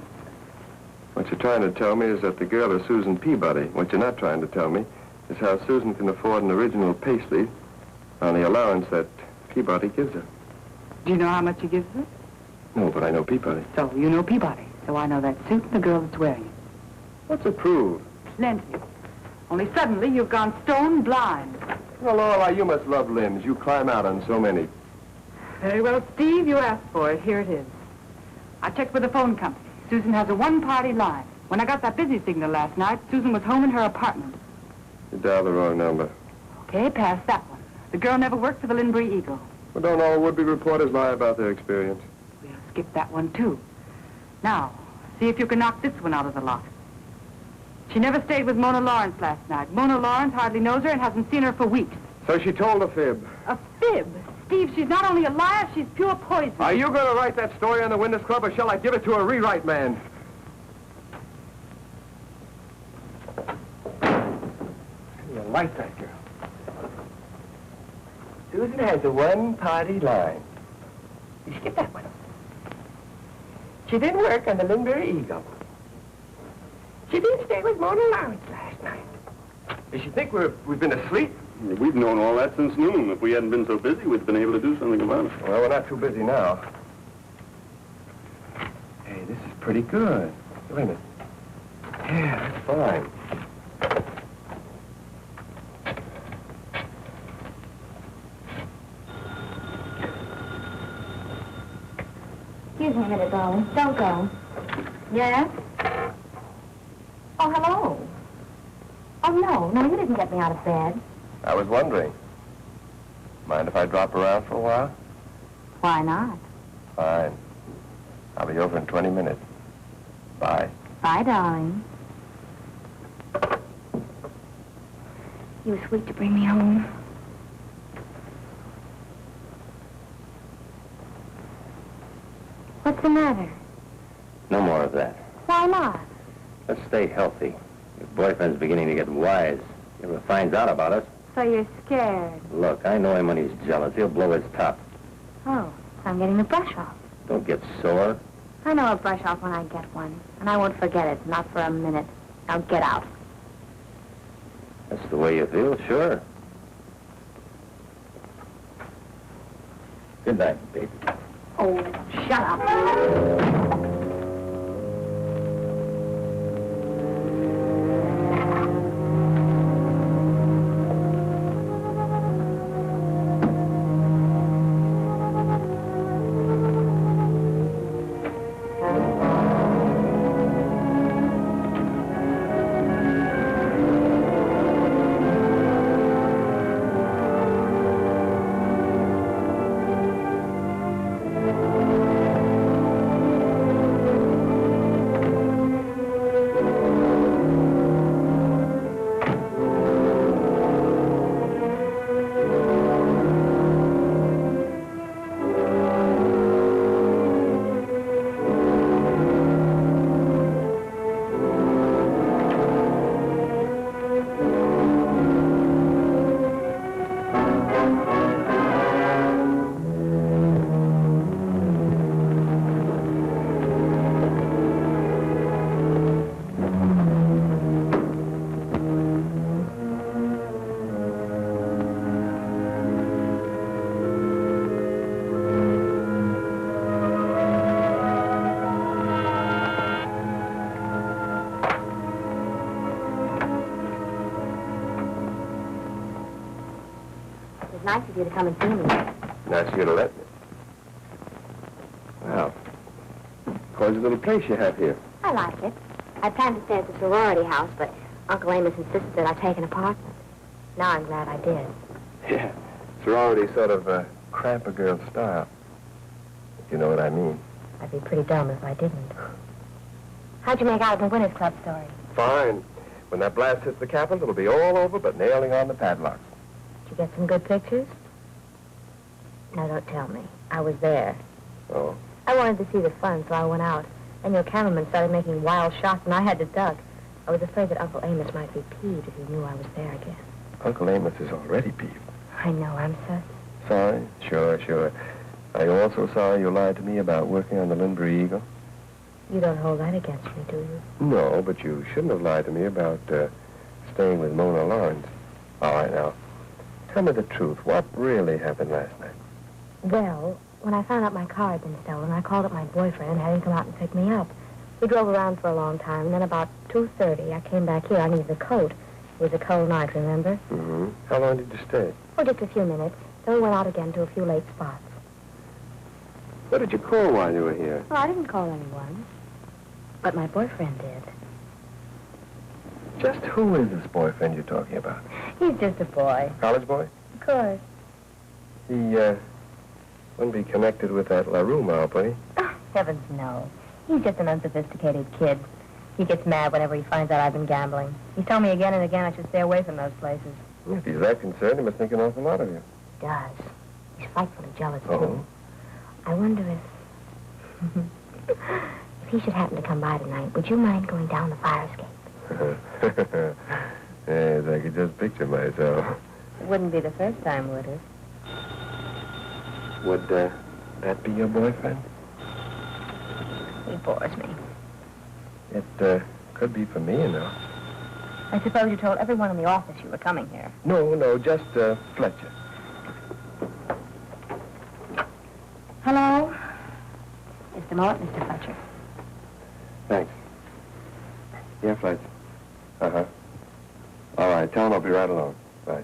What you're trying to tell me is that the girl is Susan Peabody. What you're not trying to tell me is how Susan can afford an original Paisley on the allowance that Peabody gives her. Do you know how much he gives her? No, but I know Peabody. So you know Peabody. So I know that suit and the girl that's wearing it. What's it prove? Plenty. Only suddenly you've gone stone blind. Well, Lorelei, you must love limbs. You climb out on so many. Very well, Steve, you asked for it. Here it is. I checked with the phone company. Susan has a one-party line. When I got that busy signal last night, Susan was home in her apartment. You dialed the wrong number. Okay, pass that one. The girl never worked for the Linbury Eagle. Well, don't all would-be reporters lie about their experience? We'll skip that one, too. Now, see if you can knock this one out of the lot. She never stayed with Mona Lawrence last night. Mona Lawrence hardly knows her and hasn't seen her for weeks. So she told a fib. A fib? Steve, she's not only a liar, she's pure poison. Are you going to write that story on the Winners Club, or shall I give it to a rewrite man? You like that girl. Susan has a one-party line. You skip that one. She didn't work on the Linbury Eagle. She didn't stay with Mona Lawrence last night. Does she think we've been asleep? We've known all that since noon. If we hadn't been so busy, we'd been able to do something about it. Well, we're not too busy now. Hey, this is pretty good. Wait a minute. Yeah, that's fine. Excuse me a minute, darling. Don't go. Yes? Oh, hello. Oh, no, you didn't get me out of bed. I was wondering. Mind if I drop around for a while? Why not? Fine. I'll be over in 20 minutes. Bye. Bye, darling. You were sweet to bring me home. What's the matter? No more of that. Why not? Let's stay healthy. Your boyfriend's beginning to get wise. He ever finds out about us. So you're scared. Look, I know him when he's jealous. He'll blow his top. Oh, so I'm getting the brush off. Don't get sore. I know I'll brush off when I get one. And I won't forget it, not for a minute. Now get out. That's the way you feel, sure. Good night, baby. Oh, shut up. you to come and see me. Nice of you to let me. Well, cozy little place you have here. I like it. I planned to stay at the sorority house, but Uncle Amos insisted that I take an apartment. Now I'm glad I did. Yeah, sorority sort of cramp a girl's style. If you know what I mean. I'd be pretty dumb if I didn't. How'd you make out with the Winners Club story? Fine. When that blast hits the Capitol, it'll be all over but nailing on the padlocks. Did you get some good pictures? No, don't tell me. I was there. Oh? I wanted to see the fun, so I went out. And your cameraman started making wild shots, and I had to duck. I was afraid that Uncle Amos might be peeved if he knew I was there again. Uncle Amos is already peeved. I know, I'm so... Sorry? Sure. Are you also sorry you lied to me about working on the Lindbury Eagle? You don't hold that against me, do you? No, but you shouldn't have lied to me about staying with Mona Lawrence. All right, now, tell me the truth. What really happened last night? Well, when I found out my car had been stolen, I called up my boyfriend and had him come out and pick me up. We drove around for a long time, and then about 2:30, I came back here. I needed a coat. It was a cold night, remember? Mm-hmm. How long did you stay? Oh, just a few minutes. Then we went out again to a few late spots. What did you call while you were here? Well, I didn't call anyone. But my boyfriend did. Just who is this boyfriend you're talking about? He's just a boy. College boy? Of course. He, wouldn't be connected with that LaRue mob, would he? Oh, heavens, no. He's just an unsophisticated kid. He gets mad whenever he finds out I've been gambling. He's told me again and again I should stay away from those places. If he's that concerned, he must think an awful lot of you. He does. He's frightfully jealous, Oh? too. I wonder if... if he should happen to come by tonight, would you mind going down the fire escape? Yes, I could just picture myself. It wouldn't be the first time, would it? Would, that be your boyfriend? He bores me. It, could be for me, you know. I suppose you told everyone in the office you were coming here. No, just, Fletcher. Hello? Mr. Mort, Mr. Fletcher. Thanks. Yeah, Fletcher. Uh-huh. All right, tell him I'll be right along. Bye.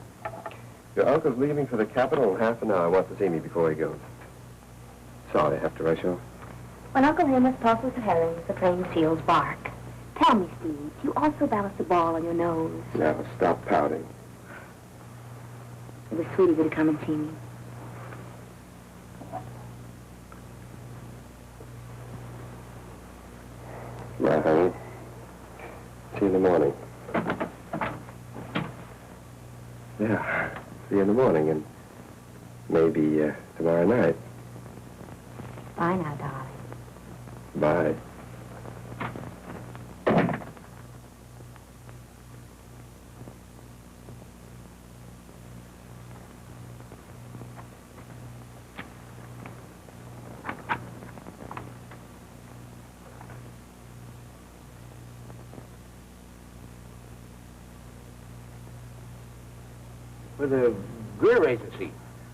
Your uncle's leaving for the Capitol in half an hour. Wants to see me before he goes. Sorry, I have to rush off. When Uncle Amos tosses the herrings, the train seals bark. Tell me, Steve, do you also balance a ball on your nose? Now, stop pouting. It was sweet of you to come and see me. Well, honey, see you in the morning. Yeah, see you in the morning, and maybe tomorrow night. Bye now, darling. Bye. With the Greer agency.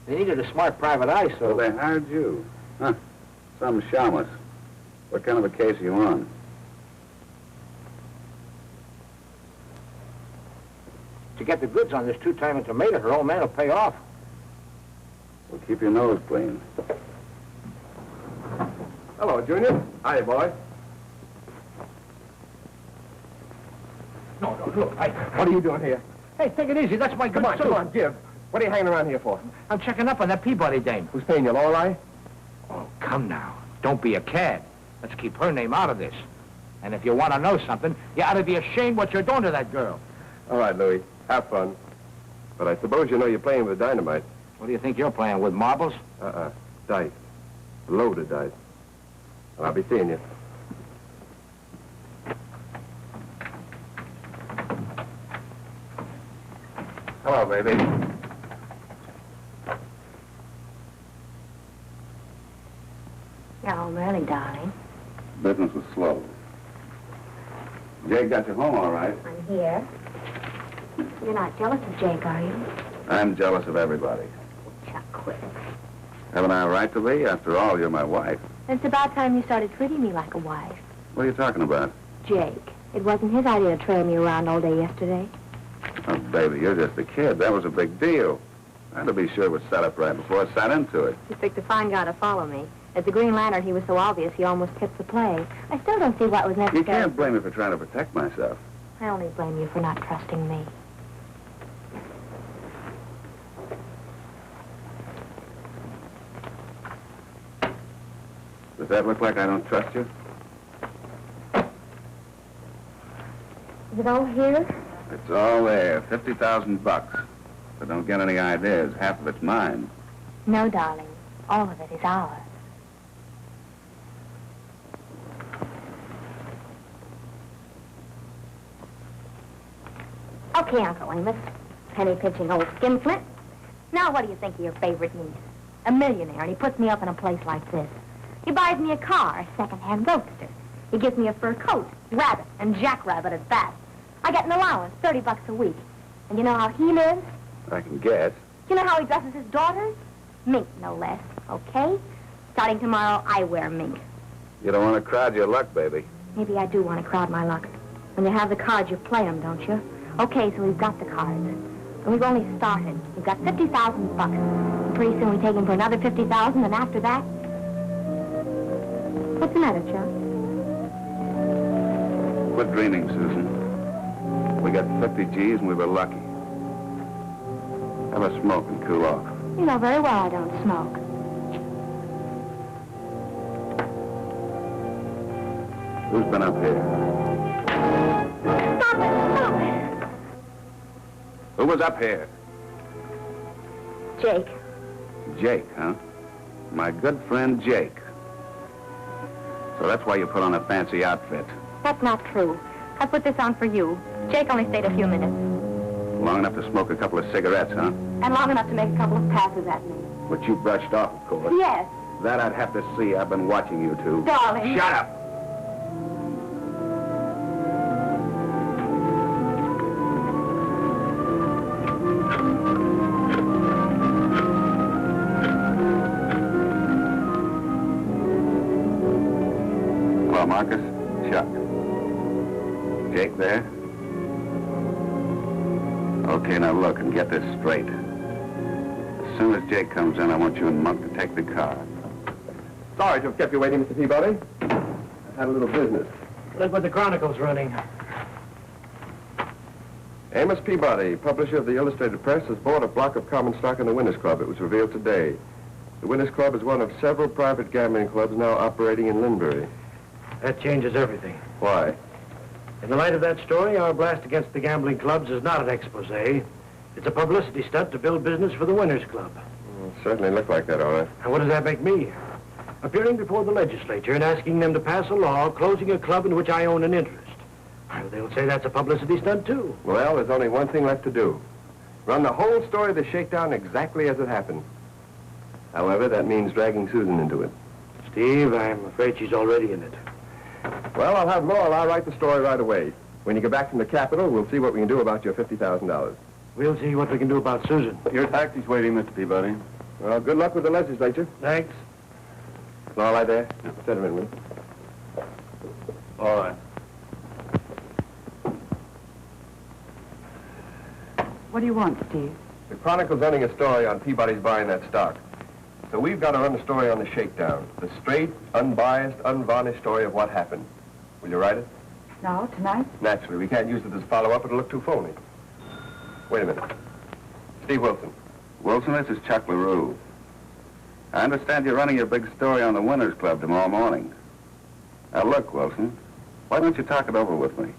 They needed a smart private eye, so... So they hired you. Huh. Some shamus. What kind of a case are you on? To get the goods on this two-time tomato, her old man will pay off. Well, keep your nose clean. Hello, Junior. Hiya, boy. No, look, What are you doing here? Hey, take it easy. That's my good Come on, give. What are you hanging around here for? I'm checking up on that Peabody dame. Who's paying you, Lorelei? Oh, come now. Don't be a cad. Let's keep her name out of this. And if you want to know something, you ought to be ashamed what you're doing to that girl. All right, Louis. Have fun. But I suppose you know you're playing with dynamite. What do you think you're playing with, marbles? Dice. Loaded dice. Well, I'll be seeing you. Hello, baby. You're home early, darling. Business was slow. Jake got you home all right. I'm here. You're not jealous of Jake, are you? I'm jealous of everybody. Chuck, quit. Haven't I a right to be? After all, you're my wife. It's about time you started treating me like a wife. What are you talking about? Jake. It wasn't his idea to trail me around all day yesterday. Oh, baby, you're just a kid. That was a big deal. I had to be sure it was set up right before I sat into it. He picked a fine guy to follow me. As the Green Lantern, he was so obvious he almost tipped the play. I still don't see what was necessary. You can't blame me for trying to protect myself. I only blame you for not trusting me. Does that look like I don't trust you? Is it all here? It's all there, 50,000 bucks. But don't get any ideas, half of it's mine. No, darling. All of it is ours. Okay, Uncle Amos. Penny-pinching old skinflint. Now what do you think of your favorite niece? A millionaire, and he puts me up in a place like this. He buys me a car, a second-hand roadster. He gives me a fur coat, rabbit, and jackrabbit at that. I get an allowance, $30 a week. And you know how he lives? I can guess. You know how he dresses his daughters? Mink, no less, okay? Starting tomorrow, I wear mink. You don't want to crowd your luck, baby. Maybe I do want to crowd my luck. When you have the cards, you play them, don't you? Okay, so we've got the cards. And we've only started. We've got 50,000 bucks. Pretty soon we take him for another 50,000, and after that... What's the matter, Chuck? Quit dreaming, Susan. We got 50 G's and we were lucky. Have a smoke and cool off. You know very well I don't smoke. Who's been up here? Stop it! Stop it! Who was up here? Jake. Jake, huh? My good friend Jake. So that's why you put on a fancy outfit. That's not true. I put this on for you. Jake only stayed a few minutes. Long enough to smoke a couple of cigarettes, huh? And long enough to make a couple of passes at me. Which you brushed off, of course. Yes. That I'd have to see. I've been watching you two. Darling. Shut up! Hello, Marcus. Chuck. Jake there? Okay, now look and get this straight. As soon as Jake comes in, I want you and Monk to take the car. Sorry to have kept you waiting, Mr. Peabody. I had a little business. Look what the Chronicle's running. Amos Peabody, publisher of the Illustrated Press, has bought a block of common stock in the Winners Club. It was revealed today. The Winners Club is one of several private gambling clubs now operating in Linbury. That changes everything. Why? In the light of that story, our blast against the gambling clubs is not an expose. It's a publicity stunt to build business for the Winners Club. Certainly looked like that, all right. And what does that make me? Appearing before the legislature and asking them to pass a law closing a club in which I own an interest. Well, they'll say that's a publicity stunt, too. Well, there's only one thing left to do. Run the whole story of the shakedown exactly as it happened. However, that means dragging Susan into it. Steve, I'm afraid she's already in it. Well, I'll have Lorelei write the story right away. When you get back from the Capitol, we'll see what we can do about your $50,000. We'll see what we can do about Susan. Your taxi's waiting, Mr. Peabody. Well, good luck with the legislature. Thanks. Lorelei there. Set him in, will you? All right. What do you want, Steve? The Chronicle's running a story on Peabody's buying that stock. So we've got to run a story on the shakedown. The straight, unbiased, unvarnished story of what happened. Will you write it? Now, tonight? Naturally. We can't use it as follow-up. It'll look too phony. Wait a minute. Steve Wilson. Wilson, this is Chuck LaRue. I understand you're running your big story on the Winners Club tomorrow morning. Now, look, Wilson, why don't you talk it over with me?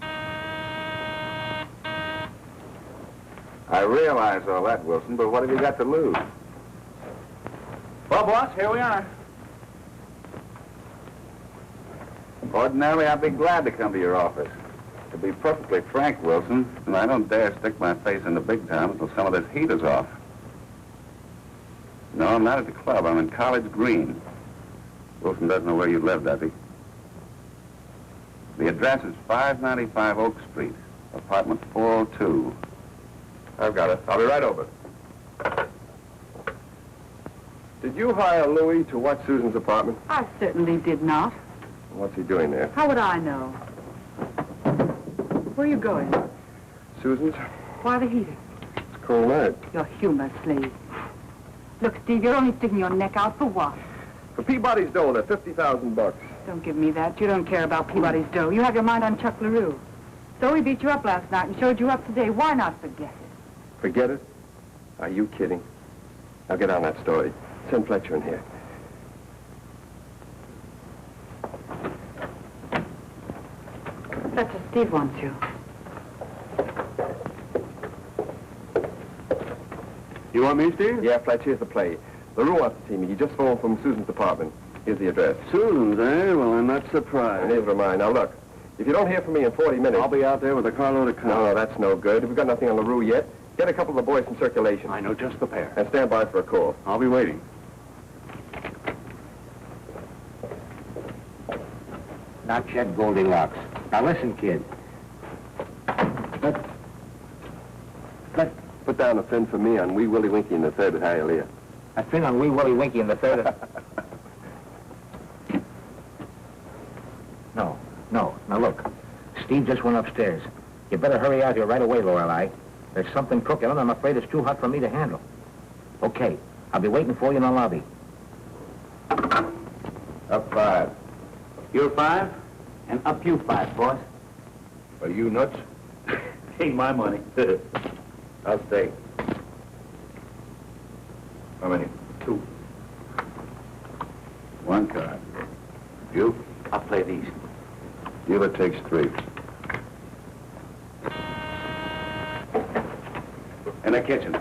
I realize all that, Wilson, but what have you got to lose? Well, boss, here we are. Ordinarily, I'd be glad to come to your office. To be perfectly frank, Wilson, and I don't dare stick my face in the big time until some of this heat is off. No, I'm not at the club. I'm in College Green. Wilson doesn't know where you live, does he? The address is 595 Oak Street, apartment 402. I've got it. I'll be right over. Did you hire Louis to watch Susan's apartment? I certainly did not. What's he doing there? How would I know? Where are you going? Susan's? Why the heater? It's a cold night. Your humor, slave. Look, Steve, you're only sticking your neck out for what? For Peabody's dough, they're $50,000. Don't give me that. You don't care about Peabody's dough. You have your mind on Chuck LaRue. So he beat you up last night and showed you up today. Why not forget it? Forget it? Are you kidding? Now get on that story. Send Fletcher in here. Fletcher, Steve wants you. You want me, Steve? Yeah, Fletcher, here's the play. LaRue wants to see me. He just phoned from Susan's apartment. Here's the address. Susan's, eh? Well, I'm not surprised. And neither am I. Now, look, if you don't hear from me in 40 minutes... I'll be out there with a carload of cars. No, that's no good. We've got nothing on LaRue yet. Get a couple of the boys in circulation. I know just the pair. And stand by for a call. I'll be waiting. Not yet, Goldilocks. Now listen, kid. Put down a fin for me on Wee Willie Winky in the third at Hialeah. I fin on Wee Willie Winky in the third. No. Now look, Steve just went upstairs. You better hurry out here right away, Lorelei. There's something cooking, and I'm afraid it's too hot for me to handle. Okay, I'll be waiting for you in the lobby. Up 5. You're 5, and up you 5, boss. Are you nuts? Ain't my money. I'll stay. How many? 2. 1 card. You? I'll play these. Dealer takes 3. In the kitchen.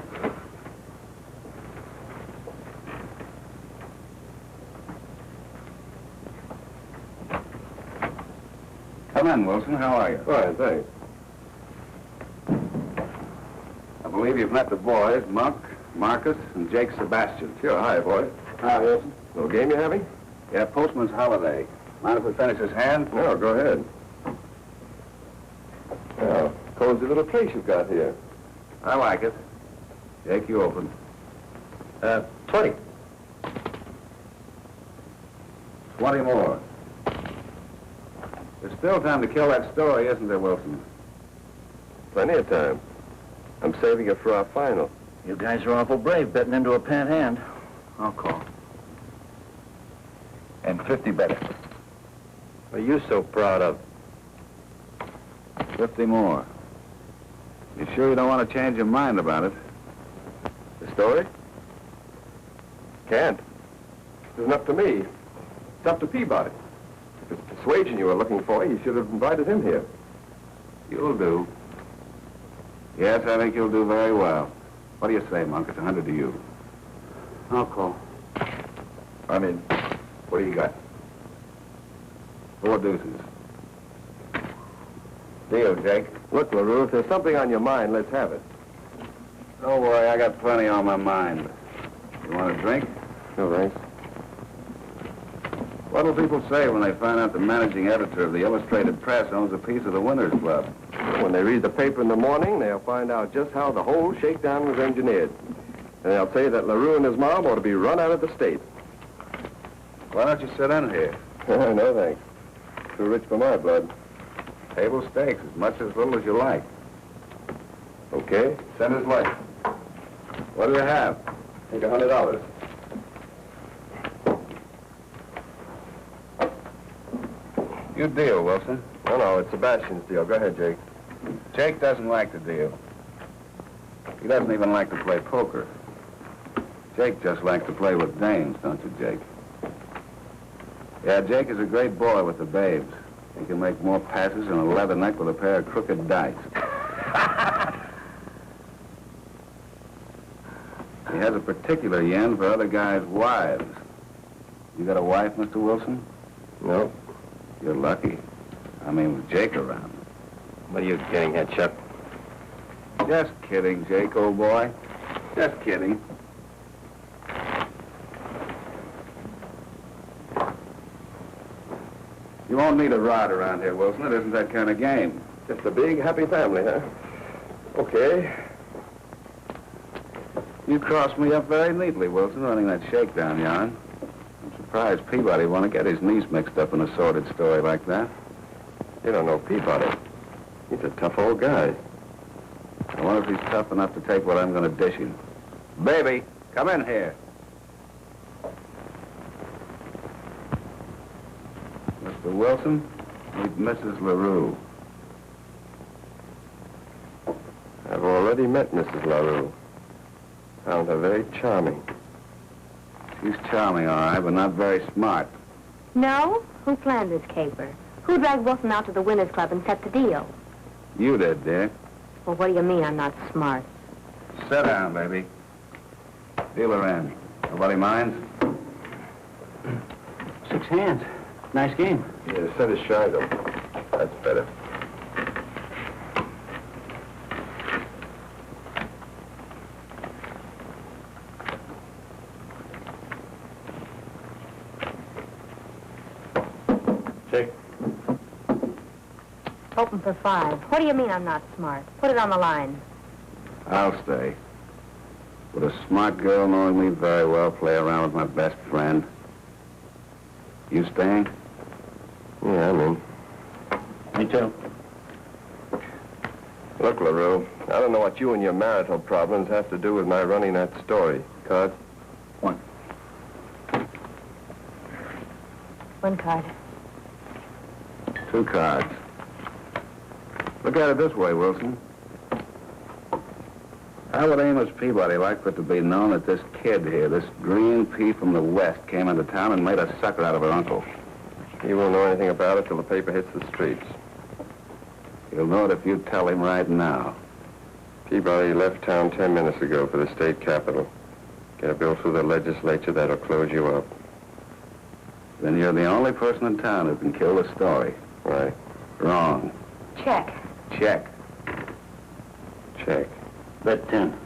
Come in, Wilson. How are you? Fine, thanks. I believe you've met the boys, Monk, Marcus, and Jake Sebastian. Sure, hi, boys. Hi, Wilson. Little game you're having? Yeah, postman's holiday. Mind if we finish his hand? No, go ahead. Well, cozy little place you've got here. I like it. Jake, you open. 20. 20 more. There's still time to kill that story, isn't there, Wilson? Plenty of time. I'm saving it for our final. You guys are awful brave betting into a pan hand. I'll call. And 50 better. What are you so proud of? 50 more. You sure you don't want to change your mind about it? The story? Can't. It isn't up to me. It's up to Peabody. If it's persuasion you were looking for, you should have invited him here. You'll do. Yes, I think you'll do very well. What do you say, Monk? It's 100 to you. I'll call. I'm in. What do you got? 4 deuces. Deal, Jake. Look, LaRue, if there's something on your mind, let's have it. Don't worry, I got plenty on my mind. You want a drink? No, thanks. What'll people say when they find out the managing editor of the Illustrated Press owns a piece of the Winners Club? When they read the paper in the morning, they'll find out just how the whole shakedown was engineered. And they'll say that LaRue and his mom ought to be run out of the state. Why don't you sit in here? No, thanks. Too rich for my blood. Table stakes, as much as little as you like. Okay. Send his life. What do you have? Take $100. You deal, Wilson. No, it's Sebastian's deal. Go ahead, Jake. Jake doesn't like to deal. He doesn't even like to play poker. Jake just likes to play with dames, don't you, Jake? Yeah, Jake is a great boy with the babes. He can make more passes than a leather neck with a pair of crooked dice. He has a particular yen for other guys' wives. You got a wife, Mr. Wilson? No. You're lucky. I mean, with Jake around. What are you getting at, Chuck? Just kidding, Jake, old boy. Just kidding. You won't need a rod around here, Wilson. It isn't that kind of game. Just a big, happy family, huh? Okay. You crossed me up very neatly, Wilson, running that shakedown yarn. I'm surprised Peabody want to get his niece mixed up in a sordid story like that. You don't know Peabody. He's a tough old guy. I wonder if he's tough enough to take what I'm going to dish him. Baby, come in here. Wilson. Meet Mrs. LaRue. I've already met Mrs. LaRue. Found her very charming. She's charming, all right, but not very smart. No? Who planned this caper? Who dragged Wilson out to the Winners Club and set the deal? You did, dear. Well, what do you mean I'm not smart? Sit down, baby. Dealer in. Nobody minds? 6 hands. Nice game. Yeah, set is shy, though. That's better. Check. Open for 5. What do you mean I'm not smart? Put it on the line. I'll stay. Would a smart girl knowing me very well play around with my best friend? You staying? Yeah, I'm in. Me too. Look, LaRue, I don't know what you and your marital problems have to do with my running that story. Card? 1. 1 card. 2 cards. Look at it this way, Wilson. How would Amos Peabody like for it to be known that this kid here, this green pea from the West, came into town and made a sucker out of her uncle? He won't know anything about it till the paper hits the streets. He'll know it if you tell him right now. Peabody left town 10 minutes ago for the state capitol. Get a bill through the legislature that'll close you up. Then you're the only person in town who can kill the story. Right. Wrong. Check. Check. Check. Bet 10.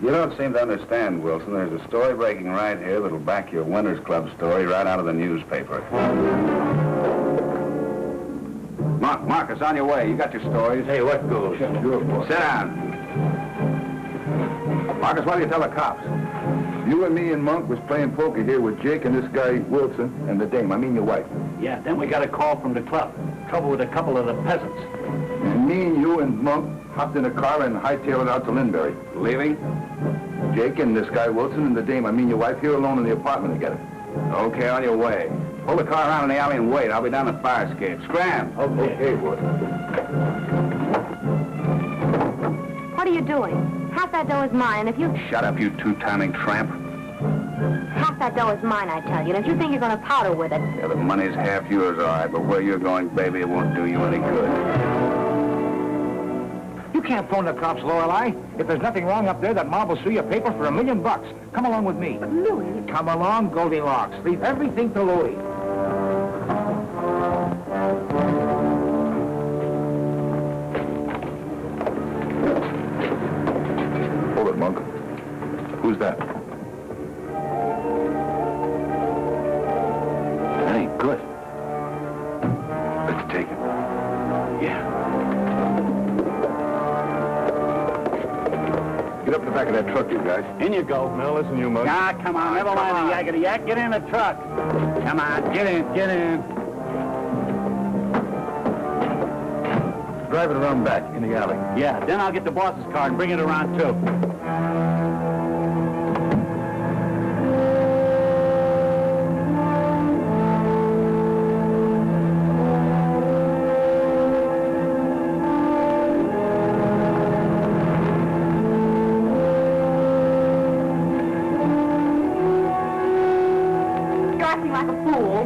You don't seem to understand, Wilson. There's a story breaking right here that'll back your Winners Club story right out of the newspaper. Marcus, on your way. You got your stories. Hey, what goes? Sit down. Marcus, what do you tell the cops? You and me and Monk was playing poker here with Jake and this guy Wilson and the dame. I mean your wife. Yeah, then we got a call from the club. Trouble with a couple of the peasants. And me and you and Monk hopped in a car and hightailed it out to Linbury. Leaving? Jake and this guy Wilson and the dame, I mean your wife, here alone in the apartment together. Okay, on your way. Pull the car around in the alley and wait. I'll be down the fire escape. Scram! Okay, boy. What are you doing? Half that dough is mine, and if you... Shut up, you two-timing tramp. Half that dough is mine, I tell you, and if you think you're going to powder with it... Yeah, the money's half yours, all right, but where you're going, baby, it won't do you any good. You can't phone the cops, Lorelei. If there's nothing wrong up there, that mob will sue your paper for $1 million. Come along with me. But Louis... Come along, Goldilocks. Leave everything to Louis. Hold it, Monk. Who's that? That ain't good. Let's take it. Yeah. Get up in the back of that truck, you guys. In you go. Now listen, you mug. Ah, come on. Never mind the yakety yak. Get in the truck. Come on. Get in. Get in. Drive it around back in the alley. Yeah, then I'll get the boss's car and bring it around, too.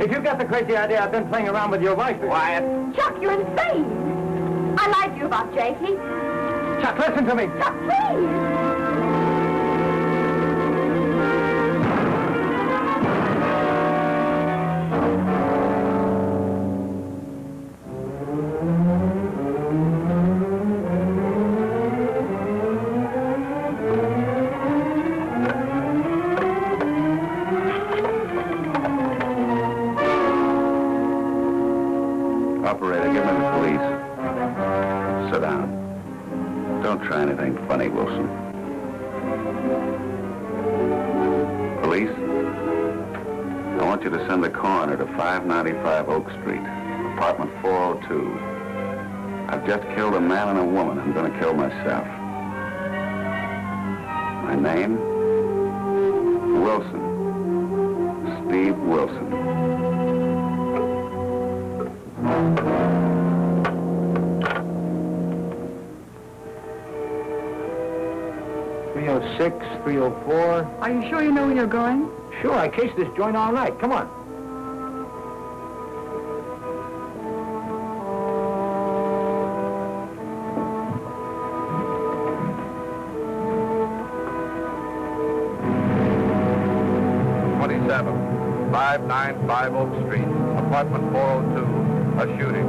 If you got the crazy idea I've been playing around with your wife... Quiet. Chuck, you're insane! I lied to you about Jakey. Chuck, listen to me. Chuck, please! Operator, give me the police. Sit down. Don't try anything funny, Wilson. Police, I want you to send the coroner to 595 Oak Street, apartment 402. I've just killed a man and a woman. I'm going to kill myself. My name? Wilson. Steve Wilson. 306, 304. Are you sure you know where you're going? Sure, I cased this joint all night. Come on. #27, 595 Oak Street, apartment 402, a shooting.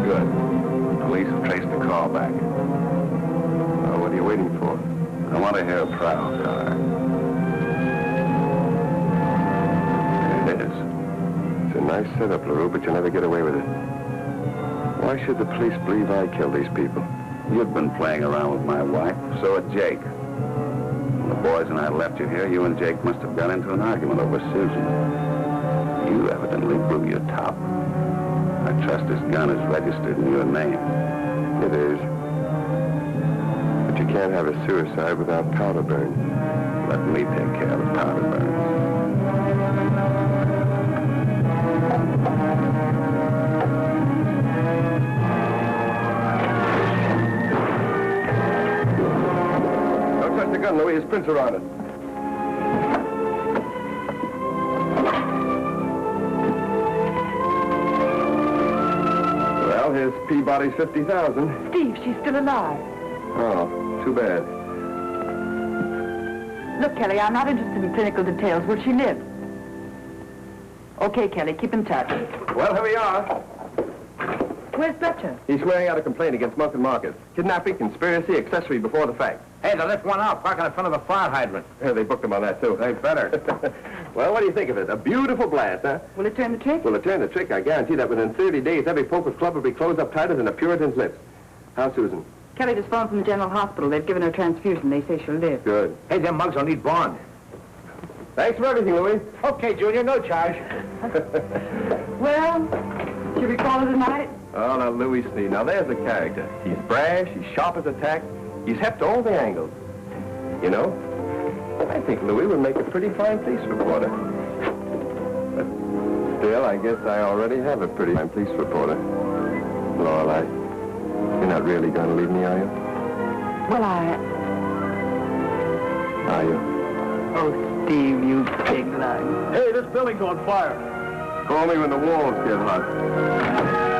Good. Police have traced the call back. Well, what are you waiting for? I want to hear a Trout car. It is. It's a nice setup, LaRue, but you'll never get away with it. Why should the police believe I killed these people? You've been playing around with my wife, so had Jake. When the boys and I left you here, you and Jake must have got into an argument over Susan. You evidently blew your top. I trust this gun is registered in your name. It is. But you can't have a suicide without powder burn. Let me take care of the powder burn. Don't touch the gun, Louis. His prints are on it. Well, here's Peabody's 50,000. Steve, she's still alive. Oh, too bad. Look, Kelly, I'm not interested in clinical details. Where she live? Okay, Kelly, keep in touch. Well, here we are. Where's Fletcher? He's swearing out a complaint against Monk and Marcus. Kidnapping, conspiracy, accessory before the fact. Hey, they left one out, parking in front of the fire hydrant. Yeah, they booked him on that, too. They better. Well, what do you think of it? A beautiful blast, huh? Will it turn the trick? Well, it turned the trick. I guarantee that within 30 days, every poker's club will be closed up tighter than a Puritan's lips. How's Susan? Kelly just phoned from the general hospital. They've given her a transfusion. They say she'll live. Good. Hey, them mugs will need bond. Thanks for everything, Louis. Okay, Junior, no charge. Well, should we call it a night? Oh, now, Louis Sneed. Now, there's a character. He's brash, he's sharp as a tack, he's hep to all the angles. You know, I think Louis would make a pretty fine police reporter. But still, I guess I already have a pretty fine police reporter. Lorelei, you're not really going to leave me, are you? Well, Are you? Oh, Steve, you big lug. Hey, this building's on fire. Call me when the walls get hot.